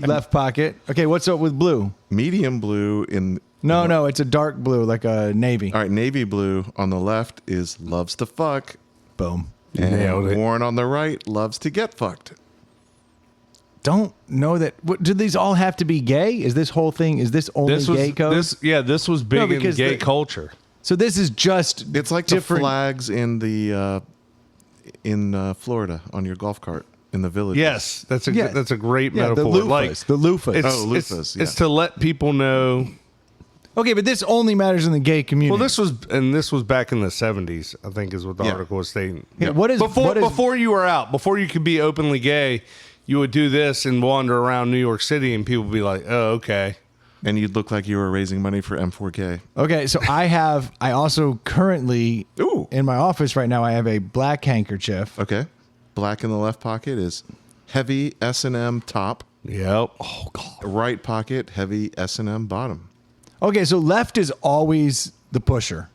left pocket. Okay, what's up with blue?
Medium blue in
No, it's a dark blue, like a navy.
all right, navy blue on the left is loves to fuck,
Boom.
and
Nailed it.
worn on the right loves to get fucked.
Don't know that. Do these all have to be gay? Is this whole thing? Is this only gay code?
This was big in
because
gay
the-
culture.
So this is just.
It's like
different.
the flags in the in Florida on your golf cart in the village.
Yes, that's a
Yeah.
that's a great
Yeah,
metaphor.
the loofahs.
Like
the loofahs.
it's,
Oh,
it's,
loofahs,
it's
yeah.
to let people know.
Okay, but this only matters in the gay community.
Well, this was back in the 70s, I think, is what the
Yeah.
article was stating.
Yeah, what is
Before you were out, before you could be openly gay, you would do this and wander around New York City, and people would be like, "Oh, okay."
And you'd look like you were raising money for M4K.
Okay, so I also currently
Ooh.
in my office right now. I have a black handkerchief.
Okay. Black in the left pocket is heavy S&M top.
Yep. Oh God.
Right pocket, heavy S&M bottom.
Okay, so left is always the pusher.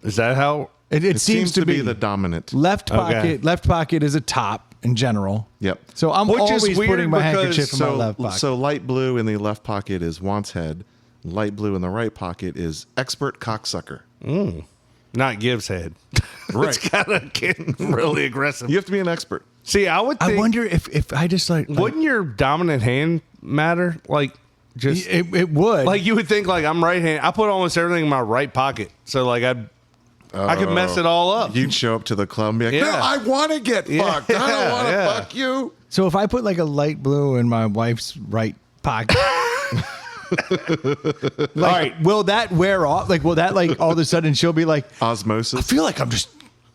Is that how?
It
Seems to be the dominant.
left pocket.
Okay.
Left pocket is a top in general.
Yep.
So I'm
Which is
always
weird
putting my
because-
handkerchief in my left pocket.
So light blue in the left pocket is wants head. Light blue in the right pocket is expert cocksucker.
Not Gibbs head.
Right.
It's kind of getting really aggressive.
You have to be an expert.
See, I would think.
I wonder if I just like
Wouldn't your dominant hand matter? Like, just
it would.
like you would think, like I'm right hand. I put almost everything in my right pocket, so like I could mess it all up.
You'd show up to the club and be like,
Yeah.
no, I want to get fucked. I don't want to
yeah.
fuck you.
So if I put like a light blue in my wife's right pocket, like,
All right.
will that wear off? Like, will that like all of a sudden she'll be like,
Osmosis.
I feel like I'm just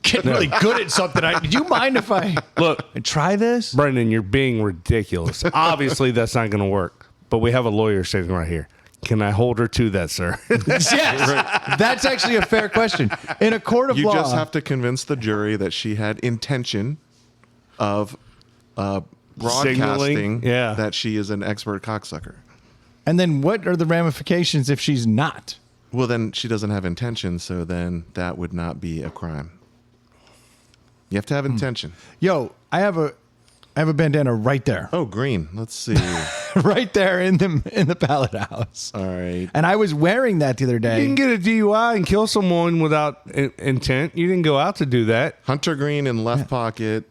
getting really good at something. Do you mind if I
Look,
try this?
Brendan, you're being ridiculous. Obviously, that's not going to work. But we have a lawyer sitting right here. Can I hold her to that, sir?
Yes, that's actually a fair question. In a court of
You
law,
just have to convince the jury that she had intention of broadcasting
Signaling, yeah.
that she is an expert cocksucker.
and then what are the ramifications if she's not?
Well, then she doesn't have intention, so then that would not be a crime. You have to have intention.
Yo, I have a bandana right there,
Oh, green. Let's see.
right there in the pallet house.
All right.
And I was wearing that the other
You
day.
can get a DUI and kill someone without intent. You didn't go out to do that.
Hunter green in left pocket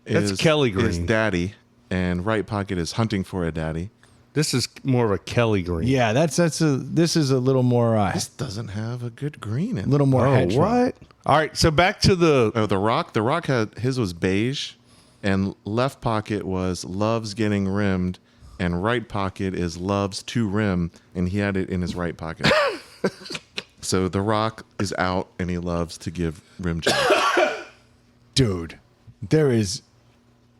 That's
is
Kelly
is
green.
daddy, and right pocket is hunting for a daddy.
This is more of a Kelly green.
Yeah, this is a little more
This doesn't have a good green in it.
little more
Oh,
hedgerow.
what? All right, so back to the.
Oh, the Rock. The Rock had his was beige, and left pocket was loves getting rimmed, and right pocket is loves to rim, and he had it in his right pocket. So the Rock is out, and he loves to give rim jobs.
Dude, there is.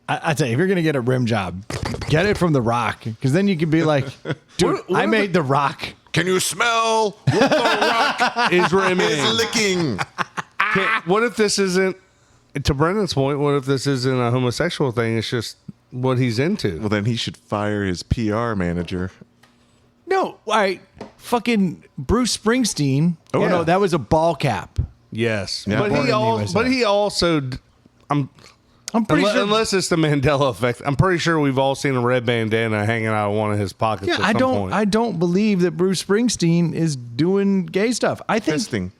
I tell you, if you're gonna get a rim job, get it from the Rock, because then you can be like, dude,
What
I
are
made the Rock.
Can you smell what the Rock
Is rimming.
is licking?
What if this isn't, to Brendan's point, what if this isn't a homosexual thing? It's just what he's into.
Well, then he should fire his PR manager.
No, all right, fucking Bruce Springsteen. Oh
yeah.
no, that was a ball cap.
Yes.
Yeah.
But,
Born in the USA.
he also,
I'm pretty sure.
Unless it's the Mandela effect. I'm pretty sure we've all seen a red bandana hanging out of one of his pockets
Yeah,
at some point.
I don't believe that Bruce Springsteen is doing gay stuff. I think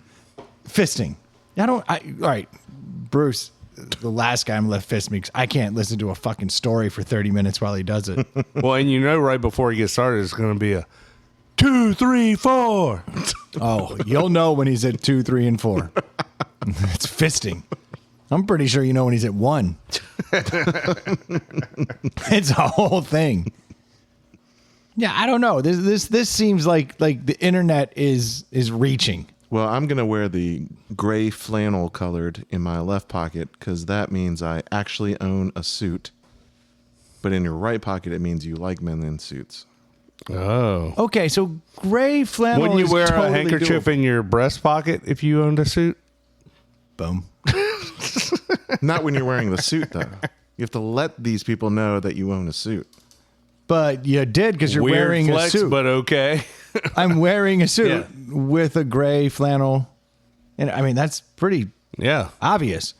Fisting.
all right, Bruce, the last guy I'm left fist me because I can't listen to a fucking story for 30 minutes while he does it.
Well, and right before he gets started, it's going to be a 2, 3, 4.
Oh, you'll know when he's at 2, 3, and 4. It's fisting. I'm pretty sure you know when he's at 1. It's a whole thing. Yeah, I don't know. This seems like the internet is reaching.
Well, I'm going to wear the gray flannel colored in my left pocket because that means I actually own a suit. But in your right pocket, it means you like men in suits.
Oh.
Okay, so gray flannel.
Wouldn't you
is
wear
totally
a handkerchief
doable.
in your breast pocket if you owned a suit?
Boom.
Not when you're wearing the suit, though. You have to let these people know that you own a suit.
But you did because you're
Weird
wearing
flex,
a suit.
but okay.
I'm wearing a suit
Yeah.
with a gray flannel. And I mean, that's pretty
Yeah.
obvious.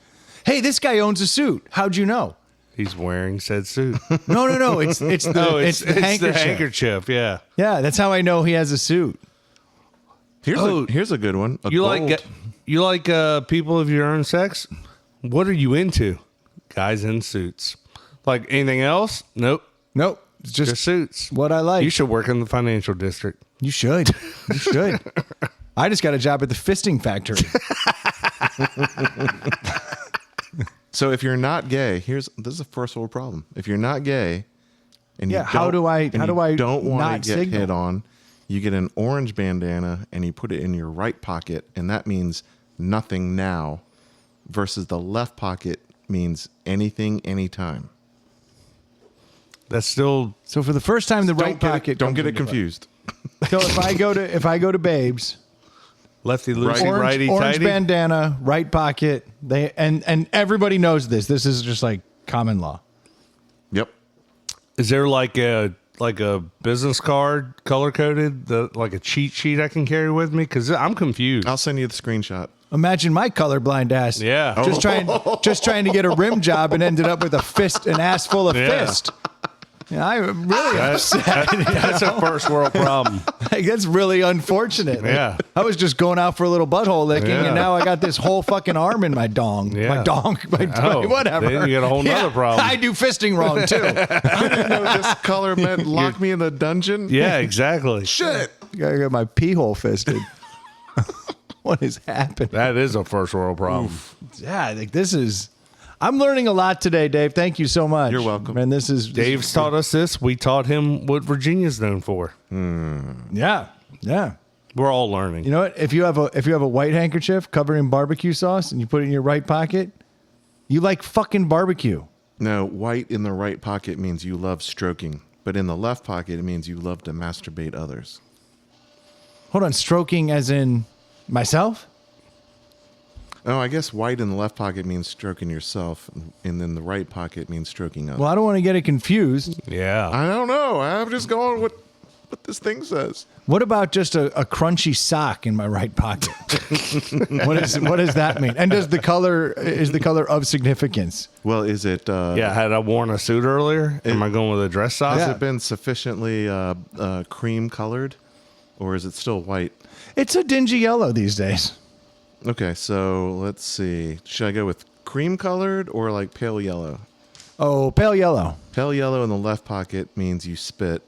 Hey, this guy owns a suit. How'd you know?
He's wearing said suit.
No. It's the it's the handkerchief.
the handkerchief, yeah.
Yeah, that's how I know he has a suit.
Here's a good one.
You like people of your own sex? What are you into? Guys in suits. Like anything else? Nope.
Nope. It's
Just
just
suits.
what I like.
You should work in the financial district.
You should. You should. I just got a job at the fisting factory.
So if you're not gay, this is a first world problem. If you're not gay, and
Yeah, how do I
don't want
not
to get
signal?
hit on, you get an orange bandana and you put it in your right pocket, and that means nothing now, versus the left pocket means anything, anytime.
That's still
So for the first time, the right pocket.
Don't
comes
get it
into play.
confused.
So if I go to Babes,
lefty loosey,
Right.
righty
orange
tighty.
bandana, right pocket. They and everybody knows this. This is just like common law.
Yep.
Is there like a business card color coded, like a cheat sheet I can carry with me? Because I'm confused.
I'll send you the screenshot.
Imagine my colorblind ass.
Yeah.
Just trying to get a rim job and ended up with an ass full of
Yeah.
fist. Yeah, I'm really upset.
That's a first world problem.
Like, that's really unfortunate. Like,
Yeah.
I was just going out for a little butthole licking,
Yeah.
and now I got this whole fucking arm in my dong.
Yeah.
My dong.
Oh,
Whatever.
then you got a whole nother problem.
I do fisting wrong, too.
I didn't know this color meant lock me in the dungeon.
Yeah, exactly.
Shit.
I got my pee hole fisted. What is happening?
That is a first world problem.
Yeah, like this is. I'm learning a lot today, Dave. Thank you so much.
You're welcome.
And this is
Dave's taught us this. We taught him what Virginia's known for.
Yeah, yeah.
We're all learning.
You know what? If you have a white handkerchief covered in barbecue sauce and you put it in your right pocket, you like fucking barbecue.
No, white in the right pocket means you love stroking, but in the left pocket it means you love to masturbate others.
Hold on, stroking as in myself?
Oh, I guess white in the left pocket means stroking yourself, and then the right pocket means stroking others.
Well, I don't want to get it confused.
Yeah.
I don't know. I'm just going with what this thing says.
What about just a crunchy sock in my right pocket? What does that mean? And is the color of significance?
Well, is it?
Yeah. Had I worn a suit earlier? Am I going with a dress size?
Has it been sufficiently cream colored, or is it still white?
It's a dingy yellow these days.
Okay, so let's see. Should I go with cream colored or like pale yellow?
Oh, pale yellow.
Pale yellow in the left pocket means you spit,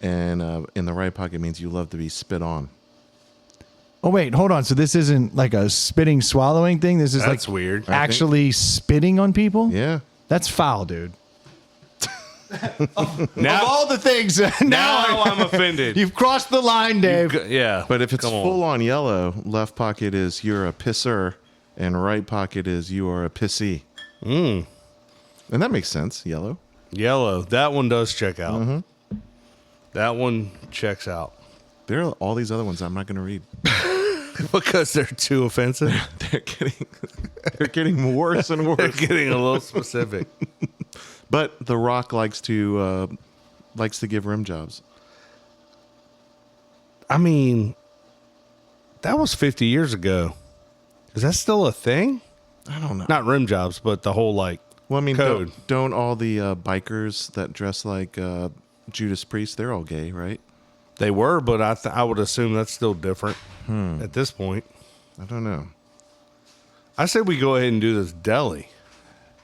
and in the right pocket means you love to be spit on.
Oh, wait, hold on. So this isn't like a spitting, swallowing thing? This is
That's
like
weird.
actually spitting on people?
Yeah.
That's foul, dude.
Now,
Of all the things,
now I'm offended.
you've crossed the line, Dave.
Yeah.
But if it's
Come on.
full on yellow, left pocket is you're a pisser, and right pocket is you are a pissy. And that makes sense. Yellow.
Yellow. That one does check out. That one checks out.
There are all these other ones I'm not going to read.
Because they're too offensive.
They're getting worse and
They're
worse.
getting a little specific.
But The Rock likes to give rim jobs.
I mean, that was 50 years ago. Is that still a thing?
I don't know.
Not rim jobs, but the whole like
Well, I mean,
code.
don't all the bikers that dress like Judas Priest, they're all gay, right?
They were, but I would assume that's still different at this point.
I don't know.
I said we go ahead and do this deli.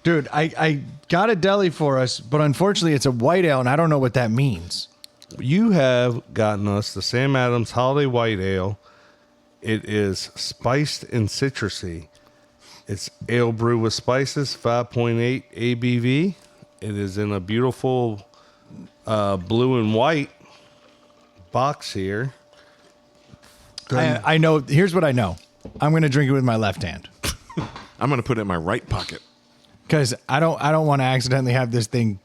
Dude, I got a deli for us, but unfortunately it's a white ale, and I don't know what that means.
You have gotten us the Sam Adams Holiday White Ale. It is spiced and citrusy. It's ale brew with spices, 5.8 ABV. It is in a beautiful blue and white box here.
I know. Here's what I know. I'm going to drink it with my left hand
I'm going to put it in my right pocket.
because I don't want to accidentally have this thing,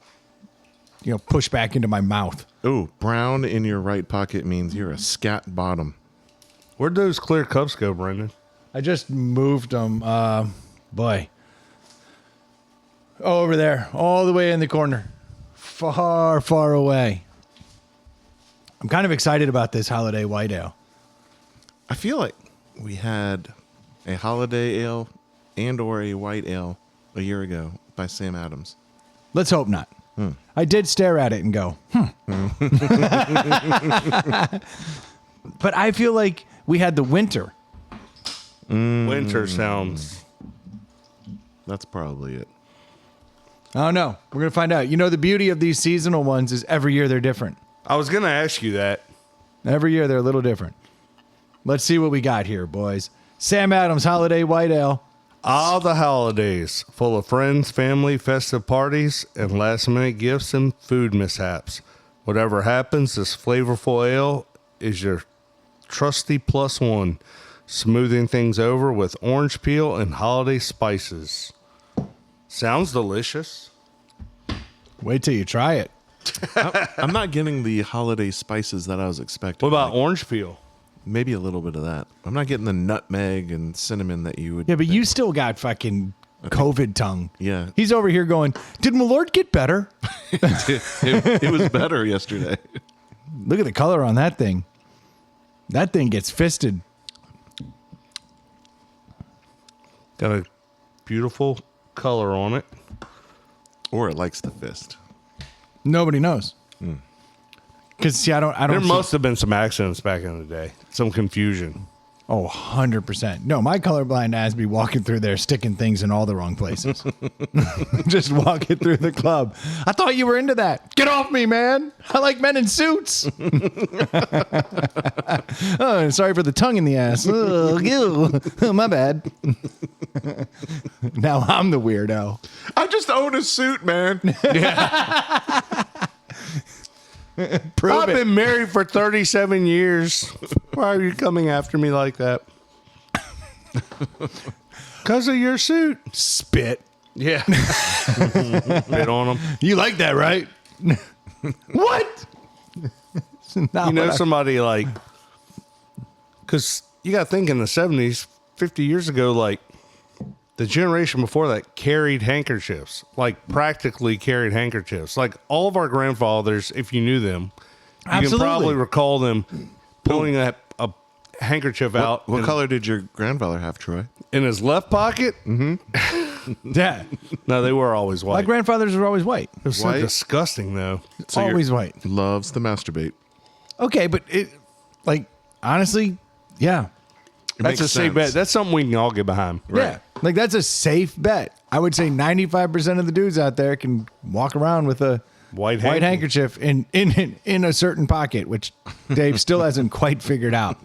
push back into my mouth.
Ooh, brown in your right pocket means you're a scat bottom.
Where'd those clear cups go, Brendan?
I just moved them. Boy. Oh, over there, all the way in the corner, far, far away. I'm kind of excited about this holiday white ale.
I feel like we had a holiday ale and or a white ale a year ago by Sam Adams.
Let's hope not. I did stare at it and go, But I feel like we had the winter.
Winter sounds.
That's probably it.
I don't know. We're going to find out. The beauty of these seasonal ones is every year they're different.
I was going to ask you that.
Every year they're a little different. Let's see what we got here, boys. Sam Adams Holiday White Ale.
All the holidays, full of friends, family, festive parties, and last-minute gifts and food mishaps. Whatever happens, this flavorful ale is your trusty plus one, smoothing things over with orange peel and holiday spices. Sounds delicious.
Wait till you try it.
I'm not getting the holiday spices that I was expecting.
What about
Like,
orange peel?
maybe a little bit of that? I'm not getting the nutmeg and cinnamon that you would.
Yeah, but you still got fucking COVID tongue.
Yeah.
He's over here going, did Malort get better?
it was better yesterday.
Look at the color on that thing. That thing gets fisted.
Got a beautiful color on it.
Or it likes the fist.
Nobody knows. Because, see, I don't
There
see-
must have been some accidents back in the day. Some confusion.
Oh, 100%. No, my colorblind ass be walking through there sticking things in all the wrong places. Just walking through the club. I thought you were into that. Get off me, man. I like men in suits. Oh, sorry for the tongue in the ass. Ugh, ew. Oh, my bad. Now I'm the weirdo.
I just own a suit, man.
Prove
I've
it.
been married for 37 years. Why are you coming after me like that? Because of your suit.
Spit.
Yeah. Bit on them.
You like that, right? What? Not
You know,
what I-
somebody like, because you got to think in the 70s, 50 years ago, like the generation before that carried handkerchiefs, like practically carried handkerchiefs. Like all of our grandfathers, if you knew them, you can
Absolutely.
probably recall them pulling a handkerchief out
What color did your grandfather have, Troy?
in his left pocket.
Yeah.
No, they were always
My
white.
grandfathers were always white.
It was so
White?
disgusting, though.
So you're-
Always white.
Loves to masturbate.
Okay, but honestly, yeah.
That's
makes
a safe
sense.
bet. That's something we can all get behind.
Yeah. Like that's a safe bet. I would say 95% of the dudes out there can walk around with a
White
handkerchief in a certain pocket, which Dave still hasn't quite figured out.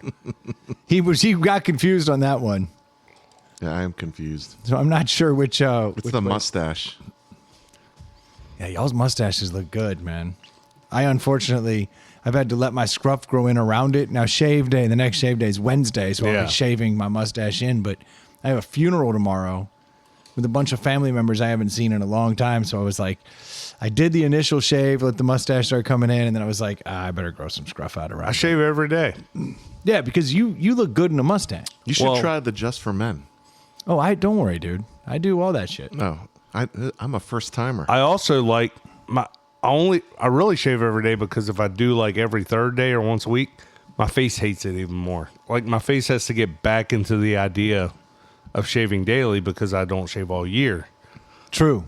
He got confused on that one.
Yeah, I am confused.
So I'm not sure which
It's
which
the
way-
mustache.
Yeah, y'all's mustaches look good, man. I've had to let my scruff grow in around it. Now shave day, the next shave day is Wednesday, so I'll
Yeah.
be shaving my mustache in, but I have a funeral tomorrow with a bunch of family members I haven't seen in a long time, so I was like, I did the initial shave, let the mustache start coming in, and then I was like, I better grow some scruff out around
I
it.
shave every day.
Yeah, because you look good in a mustache.
You should
Well-
try the Just for Men.
Oh, don't worry, dude. I do all that shit.
No, I'm a first timer.
I also like I really shave every day because if I do like every third day or once a week, my face hates it even more. Like my face has to get back into the idea of shaving daily because I don't shave all year.
True.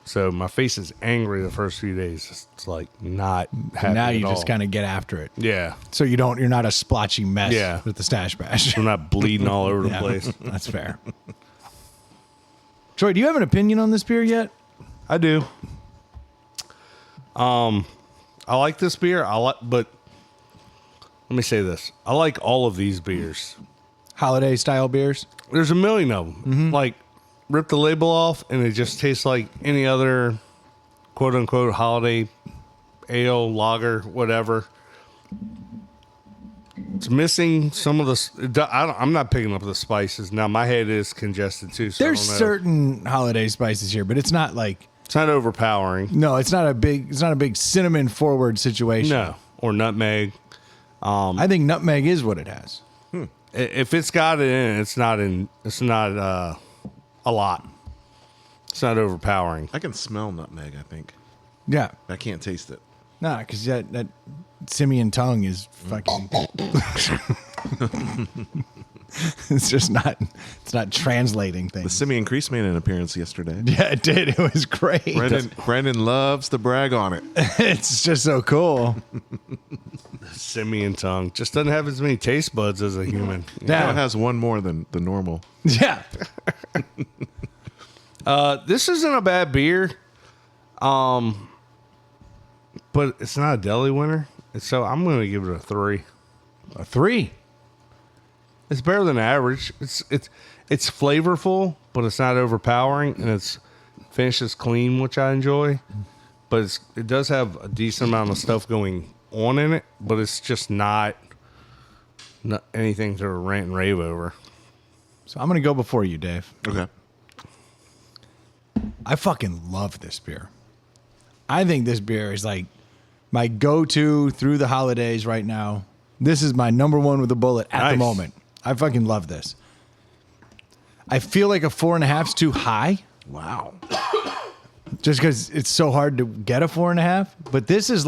So my face is angry the first few days. It's like not happy.
Now
at
you
all.
just kind of get after it.
Yeah.
So you're not a splotchy mess
Yeah.
with the stash bash.
I'm not bleeding all over the
Yeah,
place.
That's fair. Troy, do you have an opinion on this beer yet?
I do. I like this beer. But let me say this. I like all of these beers.
Holiday style beers?
There's a million of them.
Mm-hmm.
Like, rip the label off, and it just tastes like any other quote unquote holiday ale, lager, whatever. It's missing some of the. I'm not picking up the spices now. My head is congested too. So
There's
I don't know.
certain holiday spices here, but it's not like
It's not overpowering.
no, it's not a big cinnamon forward situation.
No, or nutmeg.
I think nutmeg is what it has.
If it's got it in, it's not a lot. It's not overpowering.
I can smell nutmeg, I think.
Yeah.
I can't taste it.
Nah, because that simian tongue is fucking. It's not translating
The
things.
Simeon Crease made an appearance yesterday.
Yeah, it did. It was great.
Brendan loves to brag on it.
It's just so cool.
Simian tongue just doesn't have as many taste buds as a human.
Now it
Yeah.
has one more than the normal.
Yeah.
This isn't a bad beer, but it's not a deli winner. So I'm going to give it a 3.
A 3.
It's better than average. It's flavorful, but it's not overpowering, and it's finishes clean, which I enjoy. But it does have a decent amount of stuff going on in it, but it's just not anything to rant and rave over.
So I'm going to go before you, Dave.
Okay.
I fucking love this beer. I think this beer is like my go-to through the holidays right now. This is my number one with a bullet at the
Nice.
moment. I fucking love this. I feel like a 4.5 is too high
Wow.
just because it's so hard to get a 4.5. But this is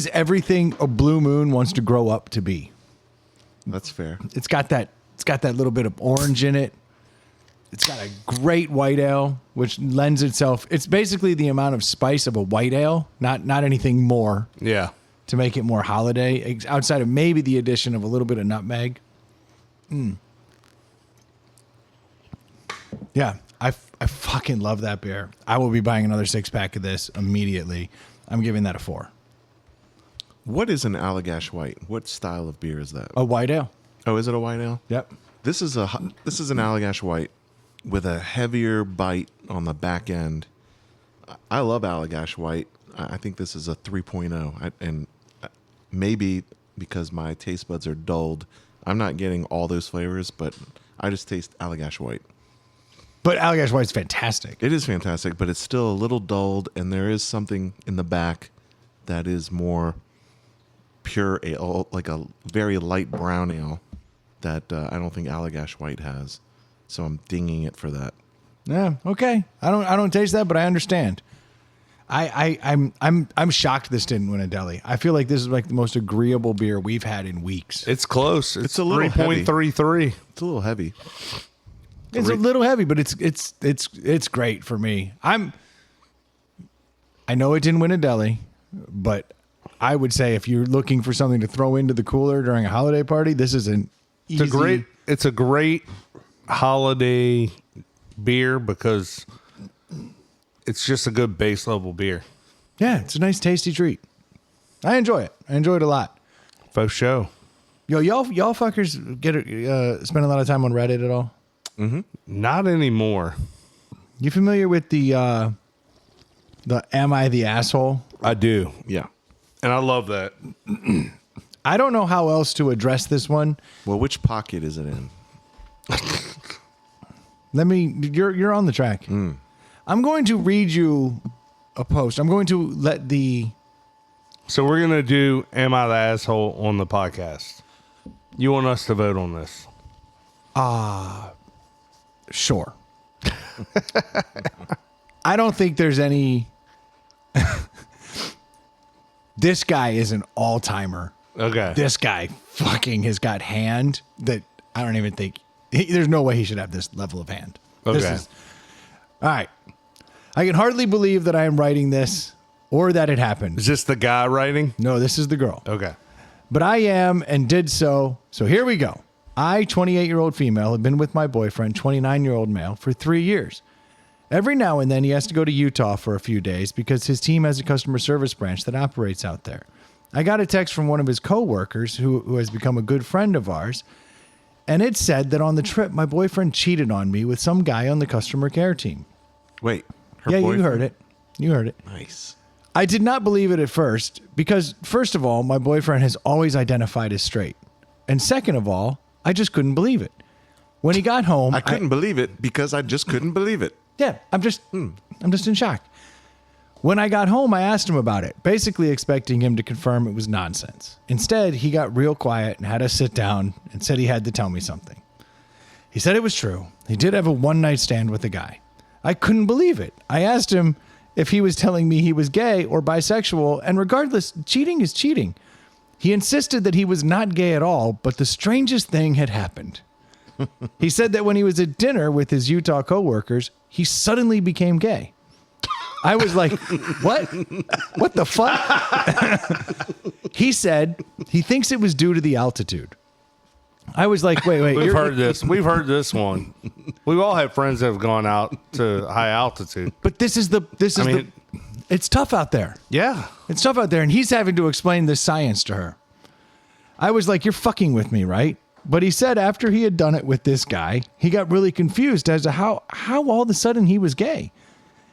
everything a Blue Moon wants to grow up to be.
That's fair.
It's got that little bit of orange in it. It's got a great white ale, which lends itself. It's basically the amount of spice of a white ale, not anything more
Yeah.
to make it more holiday, outside of maybe the addition of a little bit of nutmeg. Yeah, I fucking love that beer. I will be buying another 6-pack of this immediately. I'm giving that a 4.
What is an Allagash White? What style of beer is that?
A white ale.
Oh, is it a white ale?
Yep.
This is an Allagash White with a heavier bite on the back end. I love Allagash White. I think this is a 3.0. And maybe because my taste buds are dulled, I'm not getting all those flavors, but I just taste Allagash White.
But Allagash White's fantastic.
It is fantastic, but it's still a little dulled, and there is something in the back that is more pure ale, like a very light brown ale that I don't think Allagash White has. So I'm dinging it for that.
Yeah, okay. I don't taste that, but I understand. I'm shocked this didn't win a deli. I feel like this is like the most agreeable beer we've had in weeks.
It's close. It's
a little heavy.
3.33.
It's a little heavy.
It's a little heavy, but it's great for me. I know it didn't win a deli, but I would say if you're looking for something to throw into the cooler during a holiday party, this is an easy.
It's a great holiday beer because it's just a good base level beer.
Yeah, it's a nice tasty treat. I enjoy it. I enjoy it a lot.
Faux show.
Y'all fuckers spend a lot of time on Reddit at all?
Not anymore.
You familiar with the Am I the Asshole?
I do.
Yeah.
And I love that.
I don't know how else to address this one.
Well, which pocket is it in?
You're on the track. I'm going to read you a post. I'm going to let
So we're going to do Am I the Asshole on the podcast. You want us to vote on this?
Sure. I don't think there's any. This guy is an all-timer.
Okay.
This guy fucking has got hand that I don't even think. There's no way he should have this level of hand. This
Okay.
all right. I can hardly believe that I am writing this or that it happened.
Is this the guy writing?
No, this is the girl.
Okay.
But I am and did so. So here we go. I, 28-year-old female, have been with my boyfriend, 29-year-old male, for 3 years. Every now and then he has to go to Utah for a few days because his team has a customer service branch that operates out there. I got a text from one of his coworkers who has become a good friend of ours, and it said that on the trip, my boyfriend cheated on me with some guy on the customer care team.
Wait. Her
Yeah,
boyfriend?
you heard it. You heard it.
Nice.
I did not believe it at first because, first of all, my boyfriend has always identified as straight. And second of all, I just couldn't believe it. When he got home,
I couldn't believe it because I just couldn't believe it.
yeah, I'm just in shock. When I got home, I asked him about it, basically expecting him to confirm it was nonsense. Instead, he got real quiet and had us sit down and said he had to tell me something. He said it was true. He did have a one-night stand with a guy. I couldn't believe it. I asked him if he was telling me he was gay or bisexual, and regardless, cheating is cheating. He insisted that he was not gay at all, but the strangest thing had happened. He said that when he was at dinner with his Utah coworkers, he suddenly became gay. I was like, what? What the fuck? He said he thinks it was due to the altitude. I was like, wait.
We've heard this. We've heard this one. We've all had friends that have gone out to high altitude.
But it's tough out there.
Yeah.
It's tough out there. And he's having to explain this science to her. I was like, you're fucking with me, right? But he said after he had done it with this guy, he got really confused as to how all of a sudden he was gay.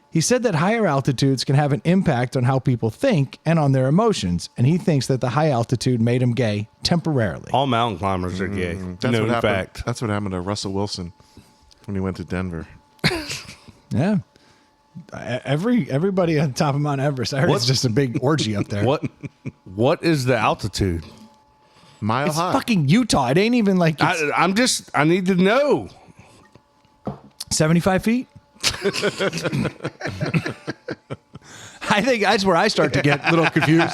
He said that higher altitudes can have an impact on how people think and on their emotions, and he thinks that the high altitude made him gay temporarily.
All mountain climbers are gay.
That's
No
what happened.
fact.
That's what happened to Russell Wilson when he went to Denver.
Yeah. Everybody on top of Mount Everest, I heard it's just a big orgy up there.
What is the altitude?
Mile
It's
high.
fucking Utah. It ain't even like it's
I need to know.
75 feet. I think that's where I start to get a little confused.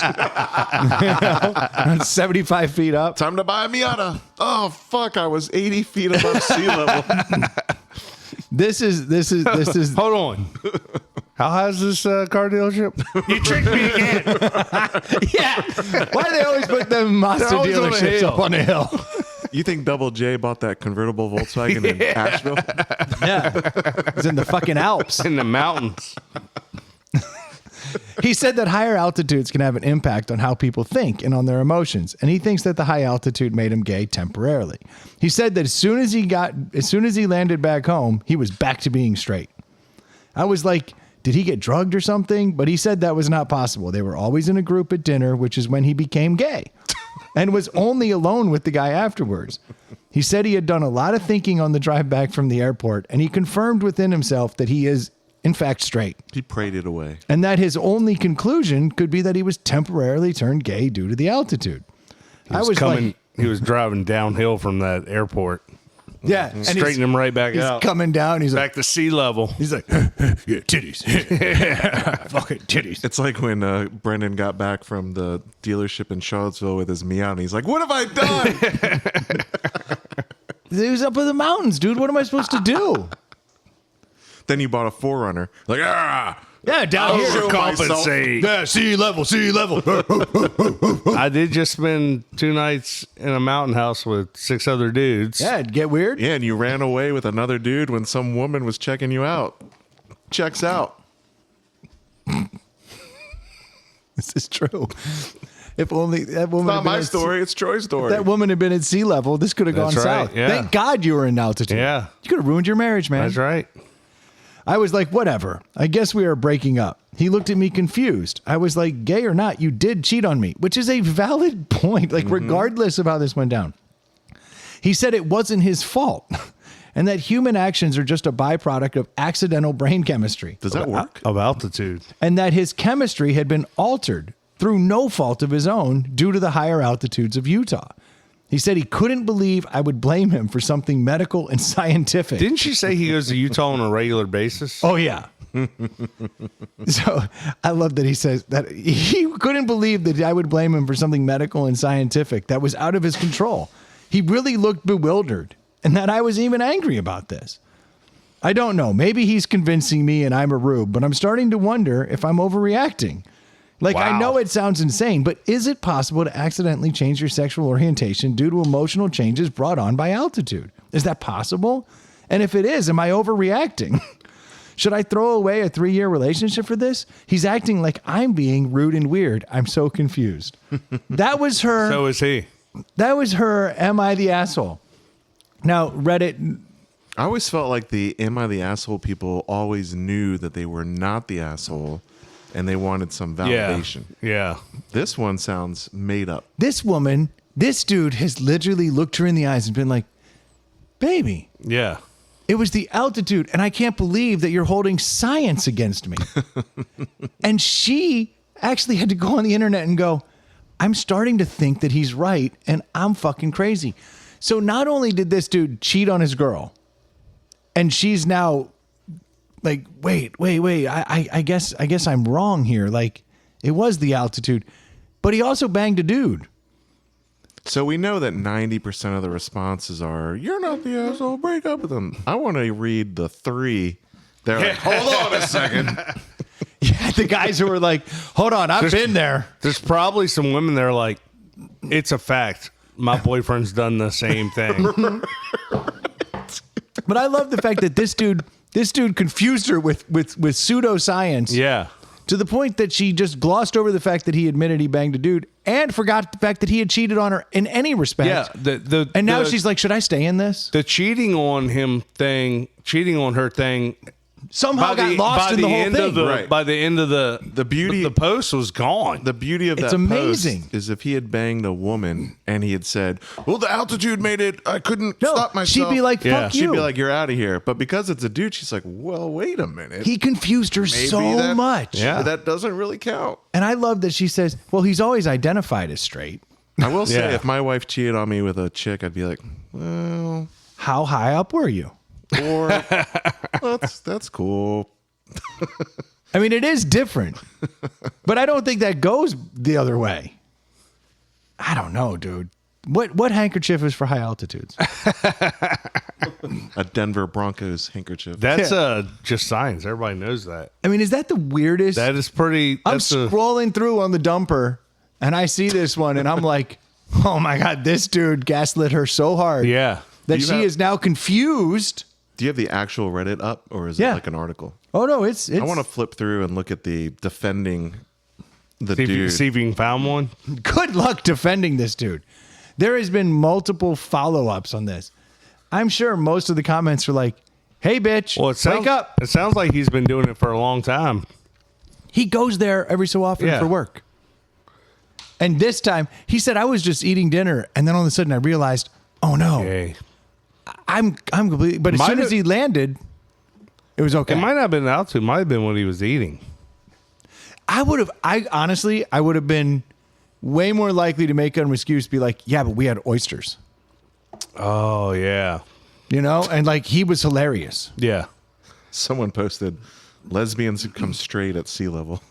75 feet up.
Time to buy a Miata. Oh fuck! I was 80 feet above sea level.
This is
Hold on. How high is this car dealership? You tricked me again.
yeah. Why do they always put them Mazda
They're always on a
dealerships
hill.
up on a hill?
You think Double J bought that convertible Volkswagen in Asheville?
Yeah. It's in the fucking Alps.
In the mountains.
He said that higher altitudes can have an impact on how people think and on their emotions, and he thinks that the high altitude made him gay temporarily. He said that as soon as he landed back home, he was back to being straight. I was like, did he get drugged or something? But he said that was not possible. They were always in a group at dinner, which is when he became gay, and was only alone with the guy afterwards. He said he had done a lot of thinking on the drive back from the airport, and he confirmed within himself that he is, in fact, straight.
He prayed it away.
And that his only conclusion could be that he was temporarily turned gay due to the altitude.
He was driving downhill from that airport.
Yeah, and
Straighten him right back
he's
out.
coming down. He's
Back to sea level.
He's like, yeah, titties, fucking titties.
It's like when Brendan got back from the dealership in Charlottesville with his Miata. He's like, "What have I done?"
He was up in the mountains, dude. What am I supposed to do?
Then you bought a 4Runner. Like,
Yeah, down here.
Overcompensate.
Yeah, sea level.
I did just spend 2 nights in a mountain house with 6 other dudes.
Yeah, it'd get weird.
Yeah, and you ran away with another dude when some woman was checking you out. Checks out.
This is true. If only that woman.
Not
had been
my
at
story. It's Troy's story.
That woman had been at sea level. This could have gone
That's right,
south.
yeah.
Thank God you were in altitude.
Yeah.
You could have ruined your marriage, man.
That's right.
I was like, whatever. I guess we are breaking up. He looked at me confused. I was like, gay or not, you did cheat on me, which is a valid point, like regardless of how this went down. He said it wasn't his fault and that human actions are just a byproduct of accidental brain chemistry
Does that work?
Of altitude.
and that his chemistry had been altered through no fault of his own due to the higher altitudes of Utah. He said he couldn't believe I would blame him for something medical and scientific.
Didn't she say he goes to Utah on a regular basis?
Oh, yeah. So I love that he says that he couldn't believe that I would blame him for something medical and scientific that was out of his control. He really looked bewildered and that I was even angry about this. I don't know. Maybe he's convincing me and I'm a rube, but I'm starting to wonder if I'm overreacting. Like, I
Wow.
know it sounds insane, but is it possible to accidentally change your sexual orientation due to emotional changes brought on by altitude? Is that possible? And if it is, am I overreacting? Should I throw away a 3-year relationship for this? He's acting like I'm being rude and weird. I'm so confused. That was her.
So is he.
That was her. Am I the asshole? Now, Reddit.
I always felt like the "Am I the asshole?" people always knew that they were not the asshole, and they wanted some validation.
Yeah.
This one sounds made up.
This woman, this dude has literally looked her in the eyes and been like, baby,
Yeah.
it was the altitude, and I can't believe that you're holding science against me. And she actually had to go on the internet and go, I'm starting to think that he's right, and I'm fucking crazy. So not only did this dude cheat on his girl, and she's now like, wait, I guess I'm wrong here. Like, it was the altitude, but he also banged a dude.
So we know that 90% of the responses are, "You're not the asshole, break up with him." I want to read the 3. They're like, hold on a second.
Yeah, the guys who were like, hold on, I've been there.
There's probably some women that are like, it's a fact. My boyfriend's done the same thing.
But I love the fact that this dude confused her with pseudoscience.
Yeah.
To the point that she just glossed over the fact that he admitted he banged a dude and forgot the fact that he had cheated on her in any respect.
Yeah.
And now she's like, should I stay in this?
The cheating on her thing
Somehow got lost in the whole thing.
Right.
By the end of the
beauty-
the post was gone.
The beauty of
It's
that
amazing.
post is if he had banged a woman and he had said, "Well, the altitude made it. I couldn't
No,
stop myself."
she'd be like,
Yeah.
fuck you.
she'd be like, "You're out of here." But because it's a dude, she's like, "Well, wait a minute.
He confused her
Maybe
so
that-
much.
Yeah.
That doesn't really count."
And I love that she says, well, he's always identified as straight.
I will say,
Yeah.
if my wife cheated on me with a chick, I'd be like, "Well,
How high up were you?
or that's cool."
I mean, it is different, but I don't think that goes the other way. I don't know, dude. What handkerchief is for high altitudes?
A Denver Broncos handkerchief.
That's just science. Everybody knows that.
I mean, is that the weirdest?
That is pretty.
I'm
That's a,
scrolling through on the dumper and I see this one and I'm like, oh my God, this dude gaslit her so hard
yeah.
that
You
she
have-
is now confused.
Do you have the actual Reddit up, or is
Yeah.
it like an article?
Oh no, it's
I want to flip through and look at the defending the
See
dude.
if you can find one.
good luck defending this dude. There has been multiple follow-ups on this. I'm sure most of the comments are like, hey bitch,
Well,
wake up.
It sounds like he's been doing it for a long time.
He goes there every so often
Yeah.
for work. And this time he said, I was just eating dinner. And then all of a sudden I realized, oh no,
Okay.
I'm completely, but as
Might
soon as
have-
he landed, it was okay.
It might not have been altitude. It might have been what he was eating.
I would have been way more likely to make an excuse, be like, yeah, but we had oysters,
Oh yeah.
you know? And like, he was hilarious.
Yeah.
Someone posted, "Lesbians come straight at sea level."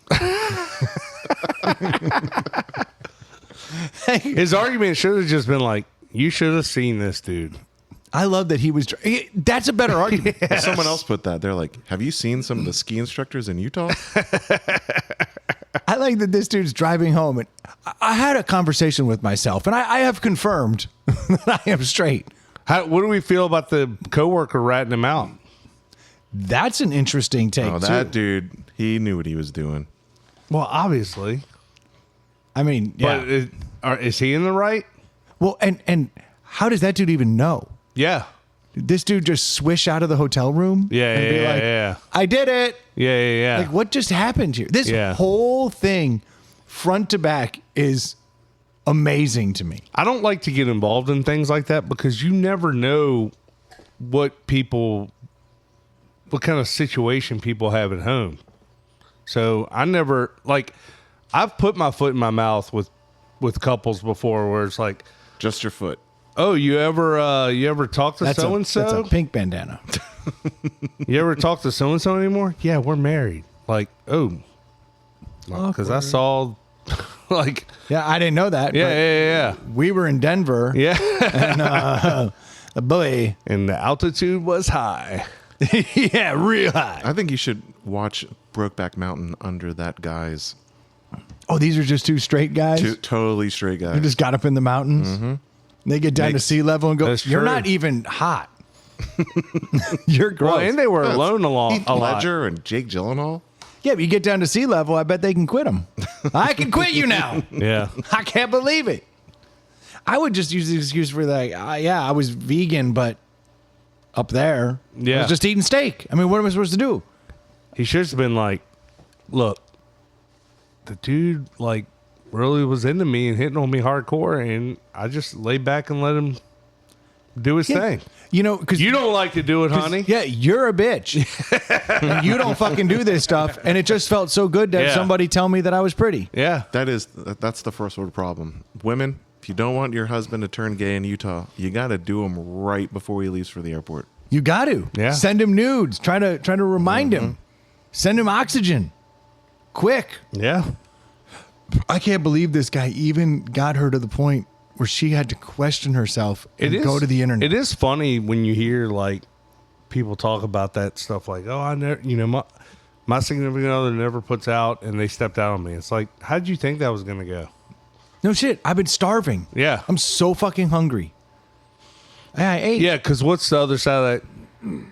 His argument should have just been like, "You should have seen this dude."
I love that he was, that's a better argument.
Someone else put that. They're like, "Have you seen some of the ski instructors in Utah?"
I like that this dude's driving home and I had a conversation with myself and I have confirmed that I am straight.
What do we feel about the coworker ratting him out?
That's an interesting take
Oh,
too.
that dude, he knew what he was doing.
Well, obviously.
I mean, yeah.
But is he in the right?
Well, and how does that dude even know?
Yeah.
Did this dude just swish out of the hotel room?
Yeah,
and be
yeah,
like,
yeah.
I did it.
Yeah.
Like, what just happened here? This
Yeah.
whole thing, front to back, is amazing to me.
I don't like to get involved in things like that because you never know what kind of situation people have at home. So I never, like, I've put my foot in my mouth with couples before where it's like,
Just your foot.
oh, you ever talk to
That's
so and
That's
so?
a pink bandana.
You ever talk to so and so anymore? Yeah, we're married. Like, oh, because I saw, like,
Yeah, I didn't know that.
yeah.
but we were in Denver.
Yeah.
And boy,
And the altitude was high.
Yeah, real high.
I think you should watch Brokeback Mountain under that guy's
Oh, these are just two straight guys?
totally straight guys.
Who just got up in the mountains? Mm-hmm. They get down to sea level and go,
That's
you're
true.
not even hot. You're gross.
Well, and they were alone
Heath
a lot.
Ledger and Jake Gyllenhaal.
Yeah, but you get down to sea level, I bet they can quit them. I can quit you now.
Yeah.
I can't believe it. I would just use the excuse for like, I was vegan, but up there, I
Yeah.
was just eating steak. I mean, what am I supposed to do?
He should have been like, look, the dude like really was into me and hitting on me hardcore, and I just laid back and let him do his thing.
You know, because
You don't like to do it, honey.
yeah, you're a bitch. And you don't fucking do this stuff, and it just felt so good to have
Yeah.
somebody tell me that I was pretty.
Yeah.
That's the first world problem. Women, if you don't want your husband to turn gay in Utah, you got to do him right before he leaves for the airport.
You got to.
Yeah.
Send him nudes. Try to remind him. Send him oxygen. Quick.
Yeah.
I can't believe this guy even got her to the point where she had to question herself and go to the internet.
It is funny when you hear like people talk about that stuff like, oh, I never, my significant other never puts out and they stepped out on me. It's like, how did you think that was going to go?
No shit. I've been starving.
Yeah.
I'm so fucking hungry. I ate.
Yeah. Cause what's the other side of that?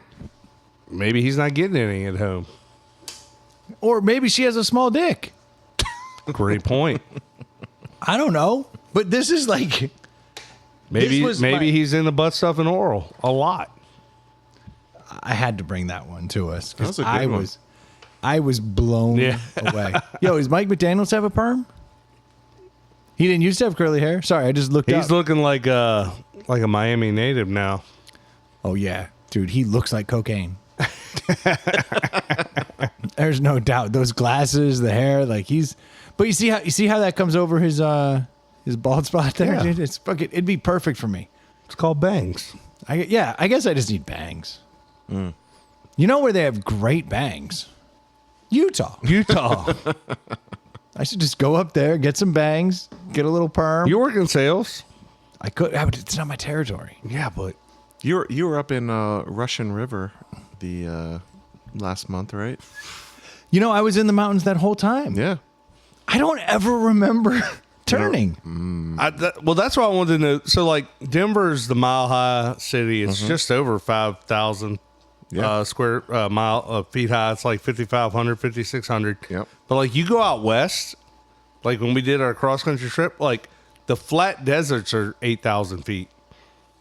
Maybe he's not getting any at home.
Or maybe she has a small dick.
Great point.
I don't know. But this is like
Maybe
This was
maybe
my-
he's into butt stuff and oral a lot.
I had to bring that one to us
That was
because
a good one.
I was blown
Yeah.
away. Yo, does Mike McDaniels have a perm? He didn't used to have curly hair. Sorry, I just looked
He's
up.
looking like a Miami native now.
Oh yeah, dude, he looks like cocaine. There's no doubt. Those glasses, the hair, like he's. But you see how that comes over his bald spot there,
Yeah.
dude. It's fucking. It'd be perfect for me.
It's called bangs.
I guess I just need bangs. You know where they have great bangs? Utah.
Utah.
I should just go up there, get some bangs, get a little perm.
You work in sales?
I could. But it's not my territory.
Yeah, but
You were up in Russian River the last month, right?
You know, I was in the mountains that whole time.
Yeah.
I don't ever remember turning.
well, that's what I wanted to know. So, like, Denver's the mile high city. It's just over 5,000
Yeah.
square feet high. It's like 5,500, 5,600.
Yep.
But like, you go out west, like when we did our cross country trip, like the flat deserts are 8,000 feet.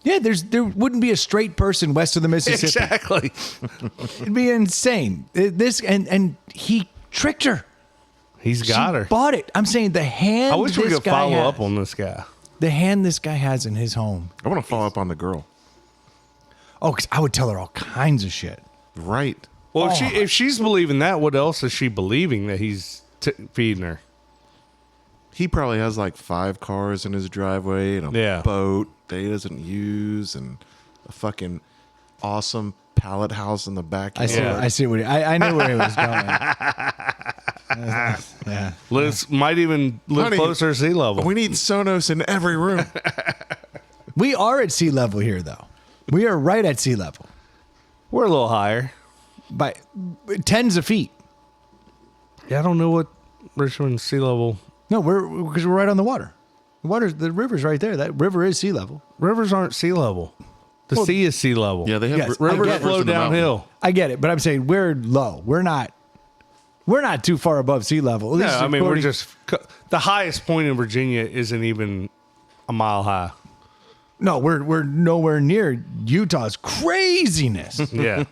Yeah, there wouldn't be a straight person west of the Mississippi.
Exactly.
It'd be insane. This and he tricked her.
He's got her.
Bought it. I'm saying the hand.
I wish we
this
could
guy
follow
has-
up on this guy.
the hand this guy has in his home.
I want to follow up on the girl.
Oh, because I would tell her all kinds of shit.
Right.
Well, if she's believing that, what else is she believing that he's feeding her?
He probably has like 5 cars in his driveway and a
Yeah.
boat that he doesn't use and a fucking awesome pallet house in the backyard.
I see what I knew where he was going. Yeah.
Might even live
Honey,
closer to sea level.
We need Sonos in every room.
We are at sea level here, though. We are right at sea level
We're a little higher.
by tens of feet.
Yeah, I don't know what Richmond sea level.
No, because we're right on the water. The river's right there. That river is sea level.
Rivers aren't sea level. The sea is sea level.
Yeah, they have
Yes, I
Rivers
get it.
flow
in the mountain.
downhill.
I get it, but I'm saying we're low. We're not too far above sea level. At
No,
least
I mean, we're
according-
just the highest point in Virginia isn't even a mile high.
no. We're nowhere near Utah's craziness.
Yeah.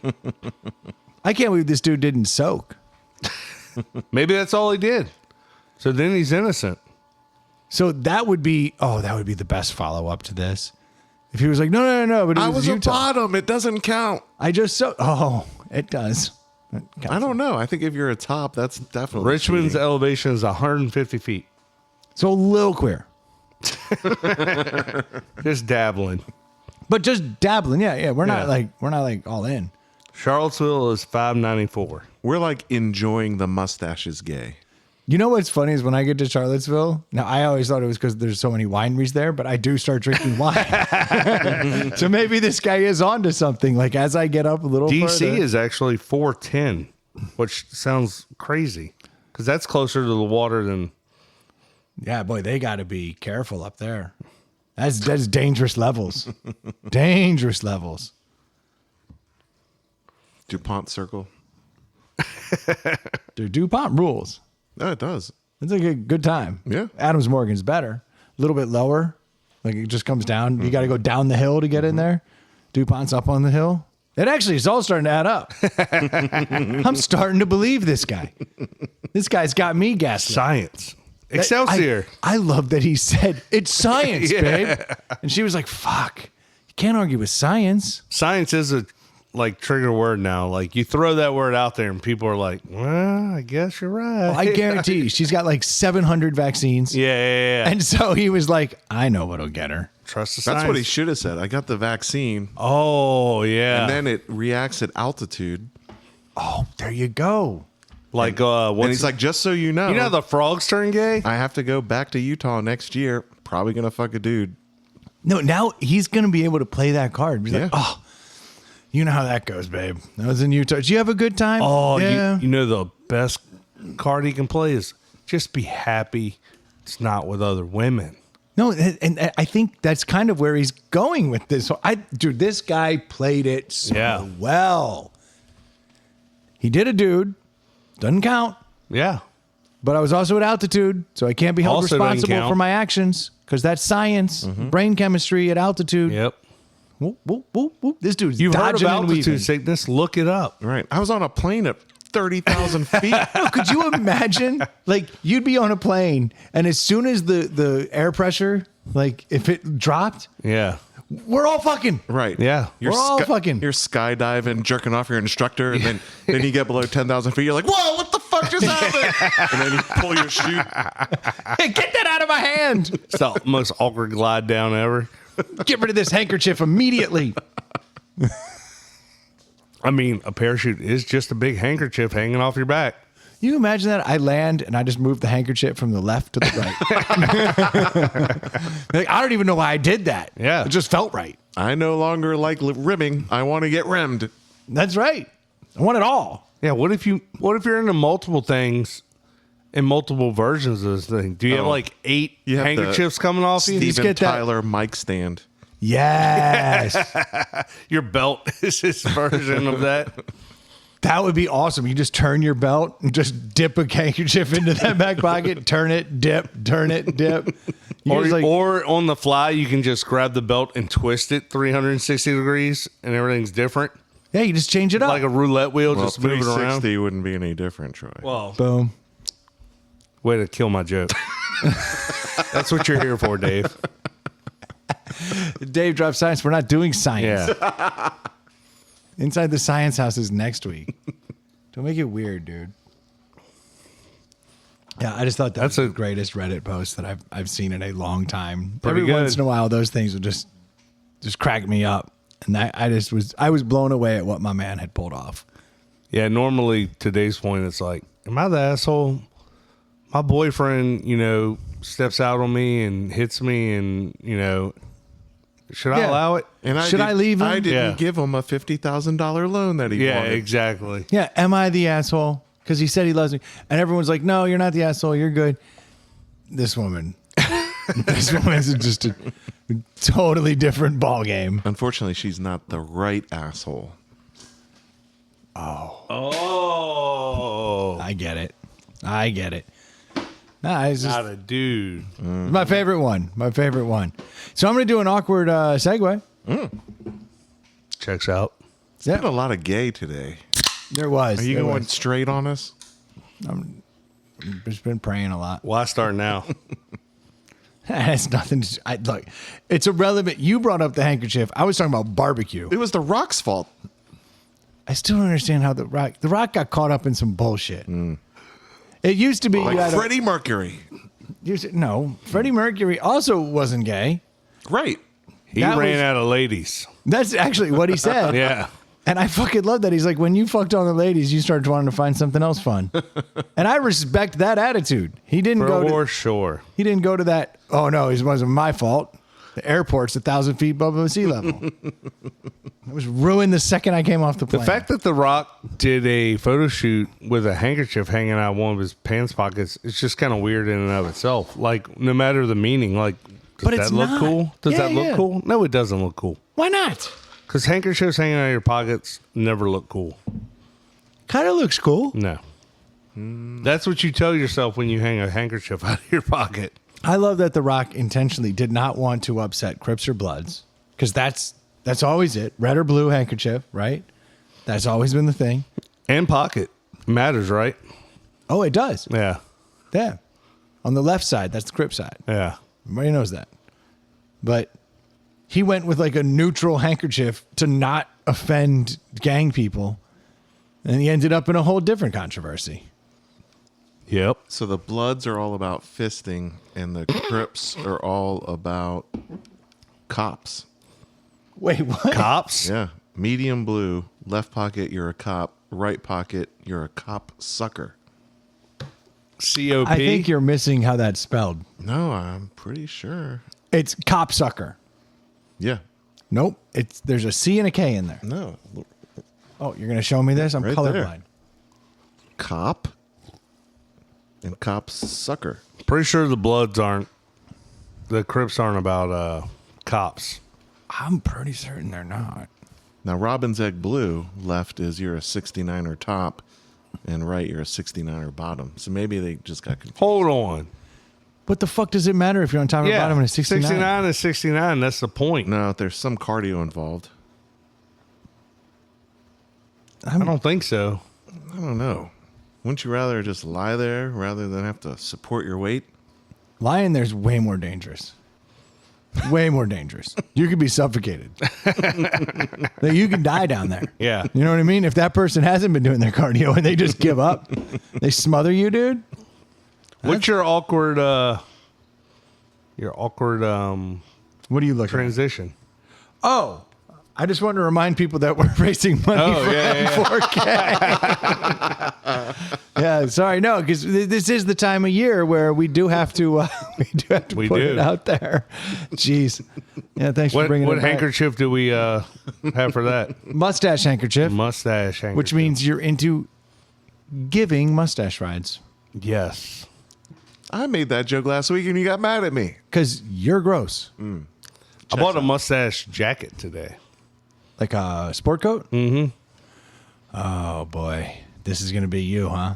I can't believe this dude didn't soak.
Maybe that's all he did. So then he's innocent.
So that would be the best follow up to this. If he was like, no, but it
I
was
was a
Utah.
bottom. It doesn't count.
I just so. Oh, it does. It counts.
I don't know. I think if you're a top, that's definitely
Richmond's
cheating.
elevation is 150 feet.
So a little queer,
Just dabbling.
but just dabbling. Yeah. We're not
Yeah.
like all in.
Charlottesville is 594.
We're like enjoying the mustaches gay.
You know what's funny is when I get to Charlottesville, now I always thought it was because there's so many wineries there, but I do start drinking wine. So maybe this guy is onto something. Like as I get up a little
DC
further.
is actually 410, which sounds crazy because that's closer to the water than.
Yeah, boy, they got to be careful up there. That's dangerous levels. Dangerous levels.
DuPont Circle.
Dude, DuPont rules.
No, it does.
It's like a good time.
Yeah.
Adams Morgan's better. A little bit lower. Like it just comes down. You got to go down the hill to get in there. DuPont's up on the hill. It actually is all starting to add up. I'm starting to believe this guy. This guy's got me gaslit.
Science. Excelsior.
I love that he said, it's science,
Yeah.
babe. And she was like, fuck. You can't argue with science.
Science is a trigger word now. Like you throw that word out there and people are like, well, I guess you're right.
I guarantee you, she's got like 700 vaccines.
Yeah.
And so he was like, I know what'll get her.
Trust the science.
That's what he should have said. I got the vaccine.
Oh, yeah.
And then it reacts at altitude.
Oh, there you go.
Like,
And he's like, just so you know.
you know how the frogs turn gay?
I have to go back to Utah next year. Probably going to fuck a dude.
No, now he's going to be able to play that card. He's
Yeah.
like, oh, you know how that goes, babe. I was in Utah. Did you have a good time?
Oh,
yeah.
you know the best card he can play is just be happy it's not with other women.
No, and I think that's kind of where he's going with this. Dude, this guy played it so well. He did a dude. Doesn't count.
Yeah.
But I was also at altitude, so I can't be held
Also doesn't
responsible
count.
for my actions because that's science, brain chemistry at altitude.
Yep.
Whoop, whoop, whoop, whoop. This dude's
You've heard of
dodging and weaving.
altitude sickness? Look it up.
Right. I was on a plane at 30,000 feet.
No, could you imagine? Like you'd be on a plane, and as soon as the air pressure, like if it dropped,
Yeah.
we're all fucking.
Right.
Yeah.
You're
We're all fucking-
You're skydiving, jerking off your instructor, and then you get below 10,000 feet. You're like, whoa, what the fuck just happened? And then you pull your chute.
Hey, get that out of my hand!
It's the most awkward glide down ever.
Get rid of this handkerchief immediately.
I mean, a parachute is just a big handkerchief hanging off your back.
You imagine that? I land and I just move the handkerchief from the left to the right. Like, I don't even know why I did that.
Yeah.
It just felt right.
I no longer like rimming. I want to get rimmed.
That's right. I want it all.
Yeah. What if you're into multiple things and multiple versions of this thing? Do you have
Oh.
like 8
You have
handkerchiefs coming off you?
Steven
get that-
Tyler mic stand.
Yes.
Your belt is his version of that.
That would be awesome. You just turn your belt and just dip a handkerchief into that back pocket, turn it, dip, turn it, dip.
Or,
You're just like,
or on the fly, you can just grab the belt and twist it 360 degrees and everything's different.
yeah, you just change it up.
Like a roulette wheel,
Well,
just moving around.
360 wouldn't be any different, Troy.
Well,
Boom.
way to kill my joke. That's what you're here for, Dave.
Dave drops science. We're not doing science.
Yeah.
Inside the Science House is next week. Don't make it weird, dude. Yeah, I just thought that's
That's
the greatest Reddit post that I've seen in a long time.
Pretty
Every once
good.
in a while, those things will just crack me up, and I was blown away at what my man had pulled off.
Yeah, normally to Dave's point, it's like, am I the asshole? My boyfriend, steps out on me and hits me and, should I
Yeah.
allow it?
And
Should I leave him?
I didn't
Yeah.
give him a $50,000 loan that he
Yeah,
wanted.
exactly.
Yeah, am I the asshole? Because he said he loves me, and everyone's like, "No, you're not the asshole. You're good." This woman is just a totally different ball game.
Unfortunately, she's not the right asshole.
Oh.
I get it. Nah, it's just
Not a dude.
my favorite one. So I'm going to do an awkward segue.
Checks out.
Got a lot of gay today.
There was.
Are you
there
going
was.
straight on us?
Just been praying a lot.
Why start now?
It's nothing. Look, it's irrelevant. You brought up the handkerchief. I was talking about barbecue.
It was the Rock's fault.
I still don't understand how the Rock got caught up in some bullshit. It used to be you
Like
had
Freddie Mercury.
no. Freddie Mercury also wasn't gay.
Right.
He
That
ran
was-
out of ladies.
That's actually what he said.
Yeah.
And I fucking love that. He's like, when you fucked all the ladies, you started wanting to find something else fun. And I respect that attitude. He didn't
sure.
He didn't go to that. Oh no, it wasn't my fault. The airport's 1,000 feet above sea level. It was ruined the second I came off the plane.
The fact that The Rock did a photo shoot with a handkerchief hanging out of one of his pants pockets, it's just kind of weird in and of itself. Like, no matter the meaning, like, does that look cool? Does that look cool? No, it doesn't look cool.
Why not?
Because handkerchiefs hanging out of your pockets never look cool.
Kind of looks cool.
No. That's what you tell yourself when you hang a handkerchief out of your pocket.
I love that The Rock intentionally did not want to upset Crips or Bloods, because that's always it. Red or blue handkerchief, right? That's always been the thing.
And pocket. Matters, right?
Oh, it does.
Yeah.
Yeah. On the left side, that's the Crip side.
Yeah.
Everybody knows that. But he went with like a neutral handkerchief to not offend gang people. And he ended up in a whole different controversy.
Yep.
So the Bloods are all about fisting, and the Crips are all about cops.
Wait, what?
Cops?
Yeah. Medium blue, left pocket, you're a cop. Right pocket, you're a cop sucker.
COP?
I think you're missing how that's spelled.
No, I'm pretty sure.
It's cop sucker.
Yeah.
Nope. There's a C and a K in there.
No.
Oh, you're going to show me this? I'm
Right
colorblind.
there. Cop and cop sucker.
Pretty sure the Crips aren't about cops.
I'm pretty certain they're not.
Now, Robin's Egg Blue, left is you're a 69er top, and right you're a 69er bottom. So maybe they just got confused.
Hold on.
What the fuck does it matter if you're on top or bottom and a 69?
69 is 69. That's the point.
No, there's some cardio involved.
I don't think so.
I don't know. Wouldn't you rather just lie there rather than have to support your weight?
Lying there's way more dangerous. Way more dangerous. You could be suffocated. Like, you can die down there.
Yeah.
You know what I mean? If that person hasn't been doing their cardio and they just give up, they smother you, dude.
What's your awkward
What are you looking at?
transition?
Oh, I just want to remind people that we're raising money for M4K. Yeah, sorry, no, because this is the time of year where we do have to put it out there. Jeez, yeah, thanks for bringing it
What
back.
handkerchief do we have for that?
Mustache handkerchief,
Mustache handkerchief.
which means you're into giving mustache rides
yes.
I made that joke last week and you got mad at me.
because you're gross,
I bought a mustache jacket today.
like a sport coat. Mm-hmm. Oh boy, this is gonna be you, huh?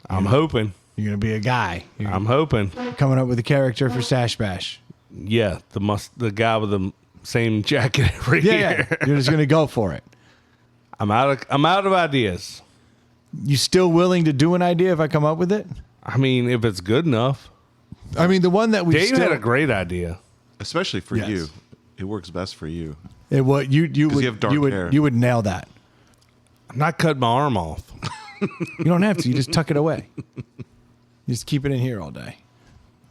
I'm hoping.
You're gonna be a guy. You're
I'm hoping.
coming up with a character for Stash Bash.
Yeah, the guy with the same jacket every
Yeah,
year.
yeah. You're just gonna go for it.
I'm out of ideas.
You still willing to do an idea if I come up with it?
I mean, if it's good enough.
I mean, the one that we
Dave
still
had a great idea.
Especially for
Yes.
you. It works best for you.
it, what you would
you have dark hair.
you would nail that.
I'm not cutting my arm off.
You don't have to. You just tuck it away. You just keep it in here all day.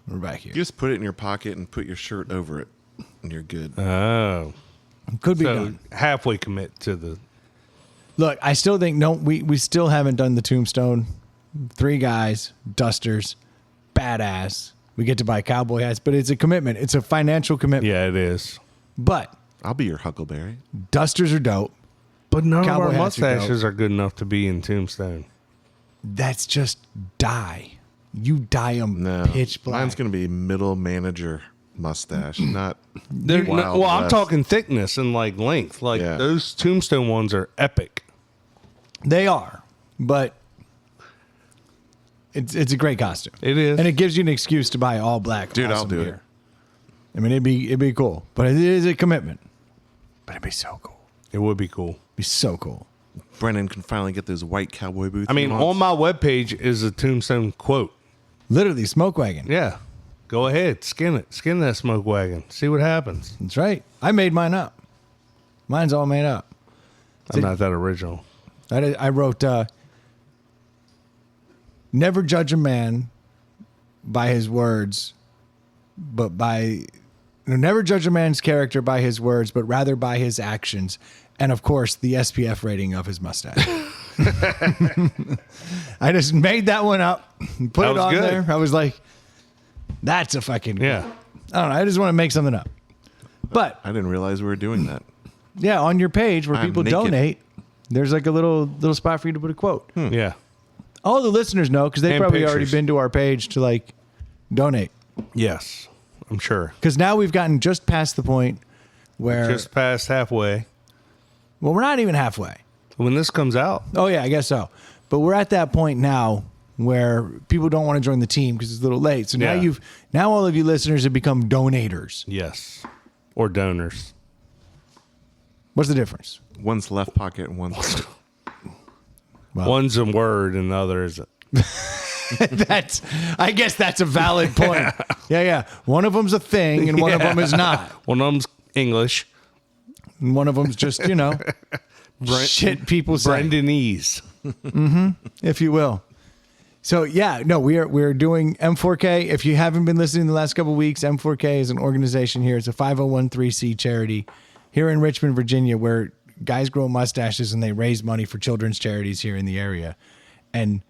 We're back here.
You just put it in your pocket and put your shirt over it, and you're good.
Oh.
Could be
So
done.
halfway commit to the...
Look, I still think we still haven't done the tombstone. 3 guys, dusters, badass. We get to buy cowboy hats, but it's a commitment. It's a financial commitment.
Yeah, it is.
But
I'll be your Huckleberry.
dusters are dope.
But none
Cowboy
of our
hats are dope.
mustaches are good enough to be in Tombstone.
That's just dye. You dye them
No.
pitch black.
Mine's going to be middle manager mustache, not
They're
Wild
I'm
West.
talking thickness and like length. Like
Yeah.
those Tombstone ones are epic.
They are, but it's a great costume.
It is.
and it gives you an excuse to buy all black.
Dude, I'll
awesome
do it.
gear. I mean, it'd be cool, but it is a commitment. But it'd be so cool.
It would be cool.
It'd be so cool.
Brennan can finally get those white cowboy boots.
I mean,
he wants.
on my webpage is a Tombstone quote.
Literally, smoke wagon.
Yeah. Go ahead. Skin it. Skin that smoke wagon. See what happens.
That's right. I made mine up. Mine's all made up.
I'm not that original.
I wrote, never judge a man by his words, but by Never judge a man's character by his words, but rather by his actions. And of course, the SPF rating of his mustache. I just made that one up, and put
That
it
was
on
good.
there. I was like, that's a fucking,
Yeah.
I don't know. I just want to make something up. But
I didn't realize we were doing that.
yeah, on your page where
I'm
people
naked.
donate, there's like a little spot for you to put a quote.
Yeah.
All the listeners know because they've
And
probably already
pictures.
been to our page to like donate.
Yes. I'm sure.
Because now we've gotten just past the point where,
Just past halfway.
well, we're not even halfway.
When this comes out,
Oh, yeah, I guess so. But we're at that point now where people don't want to join the team because it's a little late. So
Yeah.
now all of you listeners have become donators.
yes. Or donors.
What's the difference?
One's left pocket and one's
Well-
One's a word and the other is
I guess that's a valid point. Yeah. One of them's a thing and one of them is not.
one of them's English.
And one of them's just, shit people say,
Brendanese.
if you will. So yeah, no, we're doing M4K. If you haven't been listening the last couple of weeks, M4K is an organization here. It's a 501(c) charity here in Richmond, Virginia, where guys grow mustaches and they raise money for children's charities here in the area. And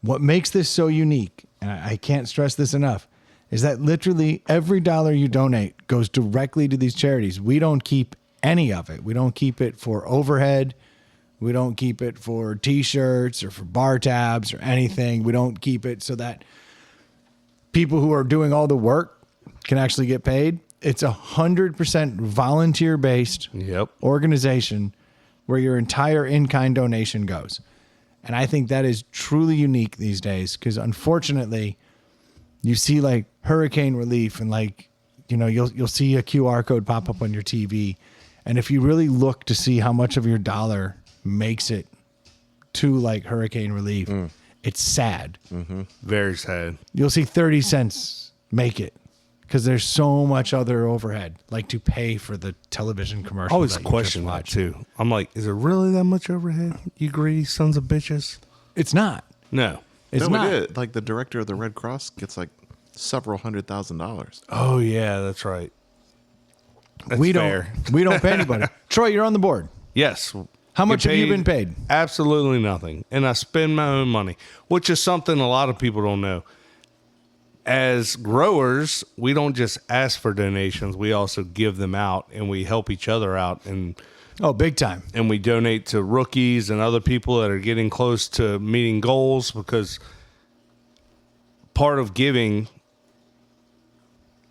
what makes this so unique, and I can't stress this enough, is that literally every dollar you donate goes directly to these charities. We don't keep any of it. We don't keep it for overhead. We don't keep it for T-shirts or for bar tabs or anything. We don't keep it so that people who are doing all the work can actually get paid. It's 100% volunteer-based
Yep.
organization where your entire in-kind donation goes. And I think that is truly unique these days because unfortunately you see like hurricane relief and like, you'll see a QR code pop up on your TV. And if you really look to see how much of your dollar makes it to like hurricane relief, it's sad.
Very sad.
You'll see 30 cents make it because there's so much other overhead, like to pay for the television commercial.
I always
that you
question
just
that
watched.
too. I'm like, is it really that much overhead? You greedy sons of bitches.
It's not.
No.
It's
no,
not.
we did. Like the director of the Red Cross gets like several $100,000.
Oh yeah, that's right. That's
we
fair.
don't pay anybody. Troy, you're on the board.
Yes.
How much
Get
have you been paid?
Absolutely nothing. And I spend my own money, which is something a lot of people don't know. As growers, we don't just ask for donations. We also give them out and we help each other out and
Oh, big time.
we donate to rookies and other people that are getting close to meeting goals because part of giving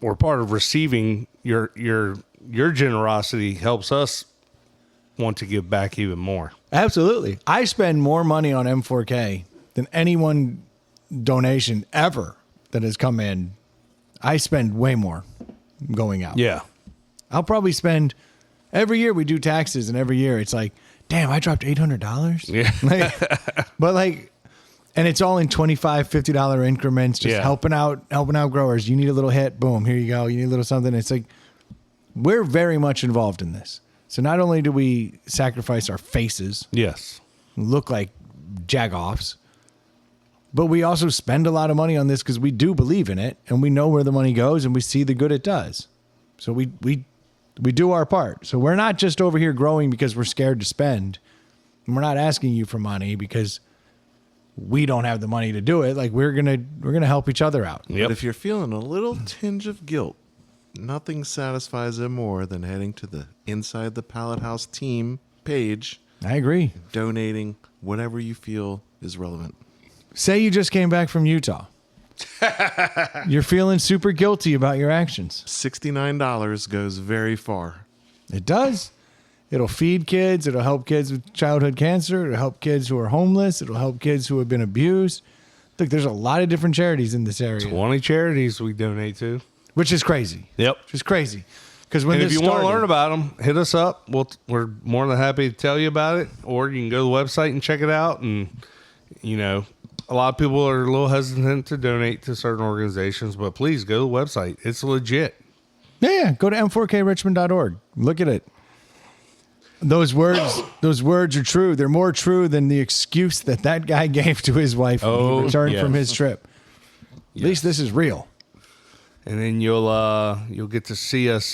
or part of receiving your generosity helps us want to give back even more.
Absolutely. I spend more money on M4K than any one donation ever that has come in. I spend way more going out.
Yeah.
I'll probably spend every year we do taxes and every year it's like, damn, I dropped $800.
Yeah.
And it's all in $25, $50 increments, just
Yeah.
helping out growers. You need a little hit, boom, here you go. You need a little something. It's like we're very much involved in this. So not only do we sacrifice our faces,
Yes.
look like jagoffs, but we also spend a lot of money on this because we do believe in it and we know where the money goes and we see the good it does. So we do our part. So we're not just over here growing because we're scared to spend. And we're not asking you for money because we don't have the money to do it. Like we're gonna help each other out.
Yep.
But if you're feeling a little tinge of guilt, nothing satisfies them more than heading to the Inside the Pallet House team page,
I agree.
donating whatever you feel is relevant.
Say you just came back from Utah. You're feeling super guilty about your actions.
$69 goes very far.
It does. It'll feed kids. It'll help kids with childhood cancer. It'll help kids who are homeless. It'll help kids who have been abused. Look, there's a lot of different charities in this area,
20 charities we donate to.
which is crazy.
Yep.
Which is crazy. Because when
And if
this
you want
started,
to learn about them, hit us up. We're more than happy to tell you about it. Or you can go to the website and check it out. And, a lot of people are a little hesitant to donate to certain organizations, but please go to the website. It's legit.
yeah, go to m4krichmond.org. Look at it. Those words are true. They're more true than the excuse that guy gave to his wife when he returned from his trip. At least this is real.
And then you'll get to see us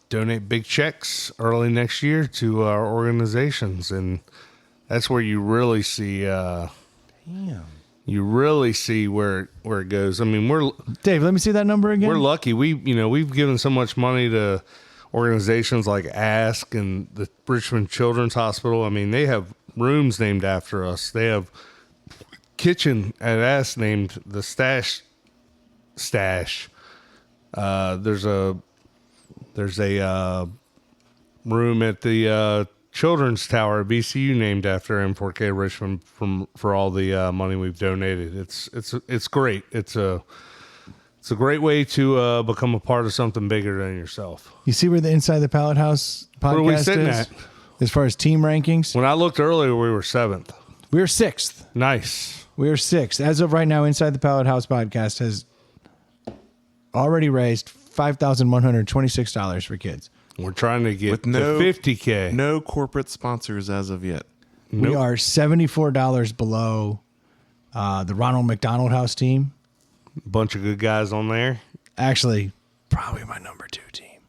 donate big checks early next year to our organizations, and that's where you really see. You really see where it goes. I mean,
Dave, let me see that number again.
we're lucky. We've given so much money to organizations like Ask and the Richmond Children's Hospital. I mean, they have rooms named after us. They have kitchen at Ask named the Stash. There's a room at the Children's Tower at BCU named after M4K Richmond for all the money we've donated. It's great. It's a great way to become a part of something bigger than yourself.
You see where the Inside the Pallet House podcast
Where are we sitting
is?
at?
As far as team rankings,
When I looked earlier, we were 7th.
we are 6th.
Nice.
We are 6th. As of right now, Inside the Pallet House podcast has already raised $5,126 for kids.
We're trying to get
With
to
no-
50K.
No corporate sponsors as of yet.
We
Nope.
are $74 below the Ronald McDonald House team.
Bunch of good guys on there.
Actually, probably my number 2 team.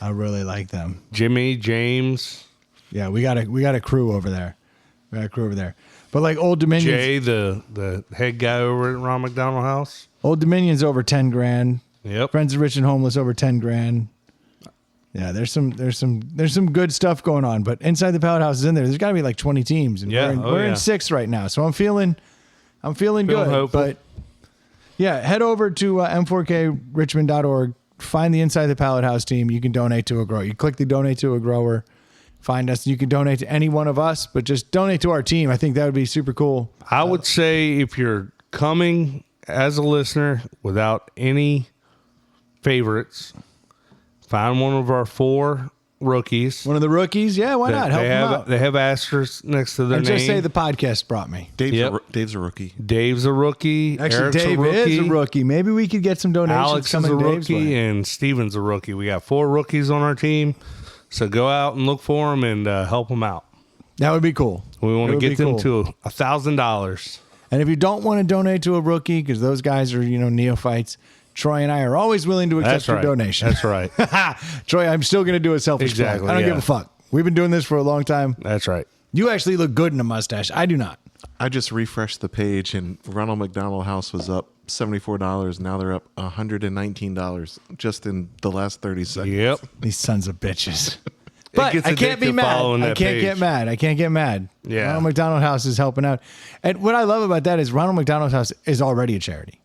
I really like them.
Jimmy, James,
Yeah, we got a crew over there. But like Old Dominion,
Jay, the head guy over at Ron McDonald House.
Old Dominion's over 10 grand.
Yep.
Friends of Rich and Homeless over 10 grand. Yeah, there's some good stuff going on. But Inside the Pallet House is in there. There's got to be like 20 teams, and
Yeah,
we're in
yeah.
6 right now. So I'm feeling good.
hopeful.
But yeah, head over to m4krichmond.org. Find the Inside the Pallet House team. You can donate to a grower. You click the donate to a grower. Find us. You can donate to any one of us, but just donate to our team. I think that would be super cool.
I would say if you're coming as a listener without any favorites, find one of our 4 rookies.
One of the rookies, yeah, why not? Help them out.
They have asterisks next to their
And
name.
just say the podcast brought me.
Dave's a rookie.
Dave's a rookie.
Actually,
Eric's
Dave
a rookie.
is a rookie. Maybe we could get some donations
Alex is
coming
a
Dave's
rookie,
way.
and Steven's a rookie. We got 4 rookies on our team, so go out and look for them and help them out.
That would be cool.
We want
It
to
would
get
be
them
cool.
to $1,000.
And if you don't want to donate to a rookie, because those guys are, neophytes, Troy and I are always willing to accept
That's
your
right.
donation.
That's right.
Troy, I'm still going to do a selfish plug.
Exactly,
I don't give
yeah.
a fuck. We've been doing this for a long time.
That's right.
You actually look good in a mustache. I do not.
I just refreshed the page, and Ronald McDonald House was up $74. Now they're up $119 just in the last 30 seconds.
Yep.
These sons of bitches. But
gets
I can't be
addictive
mad.
following
I
that
can't get
page.
mad. I can't get mad.
Yeah.
Ronald McDonald House is helping out. And what I love about that is Ronald McDonald House is already a charity.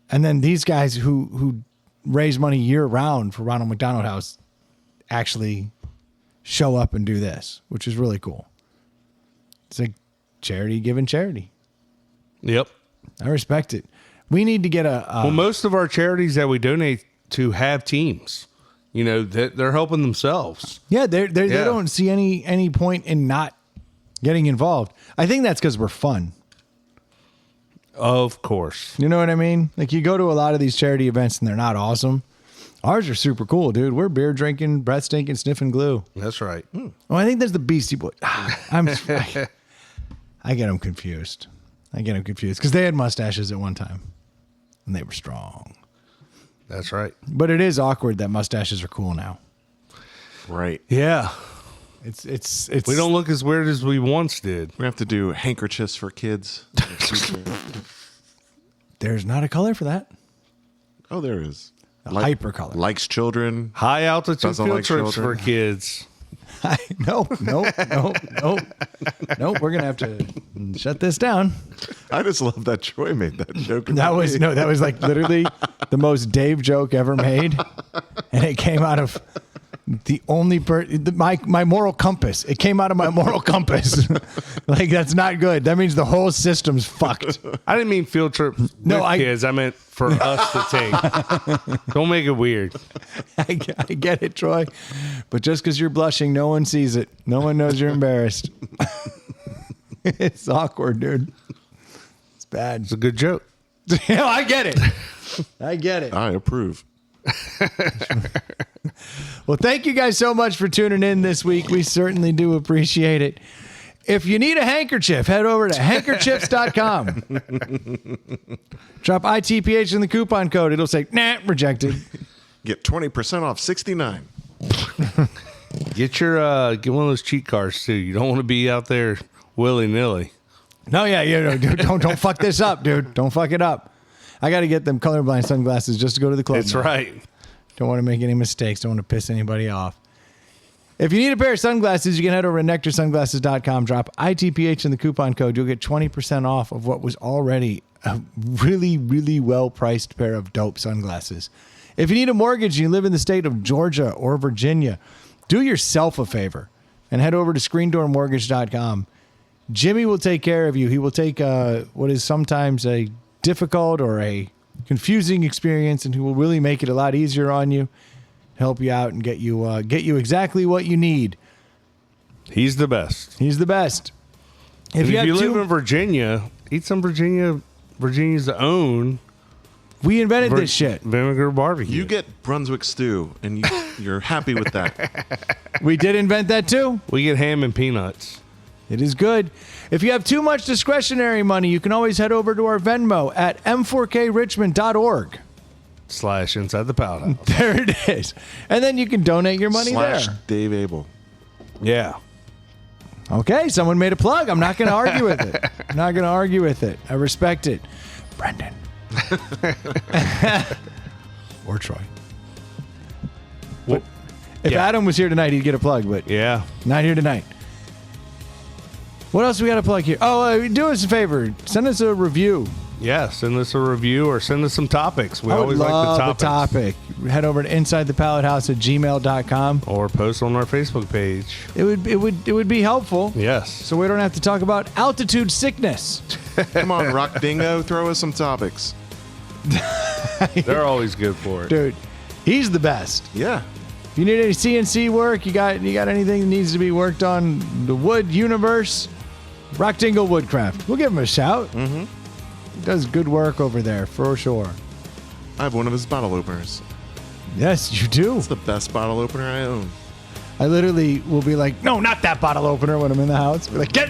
And then these guys who raise money year round for Ronald McDonald House actually show up and do this, which is really cool. It's like charity giving charity.
Yep.
I respect it. We need to get
Well, most of our charities that we donate to have teams. They're helping themselves.
yeah, they
Yeah.
don't see any point in not getting involved. I think that's because we're fun.
Of course.
You know what I mean? Like you go to a lot of these charity events and they're not awesome. Ours are super cool, dude. We're beer drinking, breath stinking, sniffing glue.
That's right.
Oh, I think there's the Beastie Boys. I get them confused. Because they had mustaches at one time and they were strong.
That's right.
But it is awkward that mustaches are cool now.
Right.
Yeah.
It's
We don't look as weird as we once did.
We have to do handkerchiefs for kids. in the future.
There's not a color for that.
Oh, there is.
Hyper color.
Likes children.
High altitude
Doesn't
field
like
trips
children.
for kids.
Nope. We're gonna have to shut this down.
I just love that Troy made that joke.
That was like literally the most Dave joke ever made, and it came out of the only my moral compass. It came out of my moral compass. Like that's not good. That means the whole system's fucked.
I didn't mean field trips with kids. I meant for us to take. Don't make it weird.
I get it, Troy, but just because you're blushing, no one sees it. No one knows you're embarrassed. It's awkward, dude. It's bad.
It's a good joke.
I get it. I get it.
I approve.
Well, thank you guys so much for tuning in this week. We certainly do appreciate it. If you need a handkerchief, head over to handkerchiefs.com. Drop ITPH in the coupon code. It'll say, nah, rejected.
Get 20% off 69.
Get one of those cheat cards too. You don't want to be out there willy nilly.
No, yeah, dude, don't fuck this up, dude. Don't fuck it up. I got to get them colorblind sunglasses just to go to the club.
That's
now.
right.
Don't want to make any mistakes. Don't want to piss anybody off. If you need a pair of sunglasses, you can head over to nectarsunglasses.com. Drop ITPH in the coupon code. You'll get 20% off of what was already a really, really well-priced pair of dope sunglasses. If you need a mortgage and you live in the state of Georgia or Virginia, do yourself a favor and head over to screendoormortgage.com. Jimmy will take care of you. He will take what is sometimes a difficult or a confusing experience, and he will really make it a lot easier on you, help you out, and get you exactly what you need.
He's the best.
He's the best.
If you live in Virginia, eat some Virginia's own.
We invented this shit.
Vinegar barbecue.
You get Brunswick stew, and you're happy with that.
We did invent that too.
We get ham and peanuts.
It is good. If you have too much discretionary money, you can always head over to our Venmo at m4krichmond.org.
/ inside the Pout House.
There it is. And then you can donate your money
/
there.
Dave Abel.
Yeah.
Okay, someone made a plug. I'm not going to argue with it. I'm not going to argue with it. I respect it. Brendan. Or Troy.
Well,
If
yeah.
Adam was here tonight, he'd get a plug, but
Yeah.
not here tonight. What else we got to plug here? Oh, do us a favor. Send us a review.
Yeah. Send us a review or send us some topics. We
I would
always
love
like the topics.
topic. Head over to insidethepallethouse@gmail.com.
Or post on our Facebook page.
It would be helpful.
Yes.
So we don't have to talk about altitude sickness.
Come on, Rock Dingo, throw us some topics.
They're always good for it.
Dude, he's the best.
Yeah.
If you need any CNC work, you got anything that needs to be worked on the wood universe, Rock Dingle Woodcraft. We'll give him a shout. Mm-hmm. He does good work over there, for sure.
I have one of his bottle openers.
Yes, you do.
It's the best bottle opener I own.
I literally will be like, no, not that bottle opener when I'm in the house. Be like, get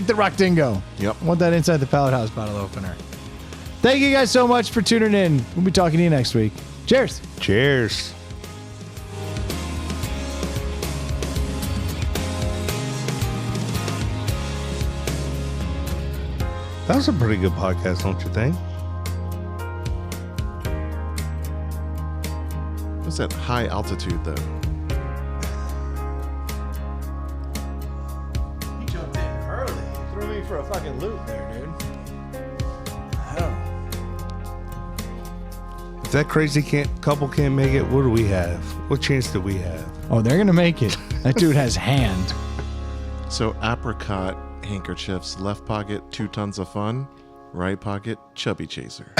the Rock Dingo.
Yep.
I want that Inside the Pallet House bottle opener. Thank you guys so much for tuning in. We'll be talking to you next week. Cheers.
Cheers. That was a pretty good podcast, don't you think?
What's that high altitude, though?
You jumped in early. You threw me for a fucking loop there, dude.
If that crazy couple can't make it, what do we have? What chance do we have?
Oh, they're going to make it. That dude has hand.
So, apricot handkerchiefs, left pocket, 2 tons of fun, right pocket, chubby chaser.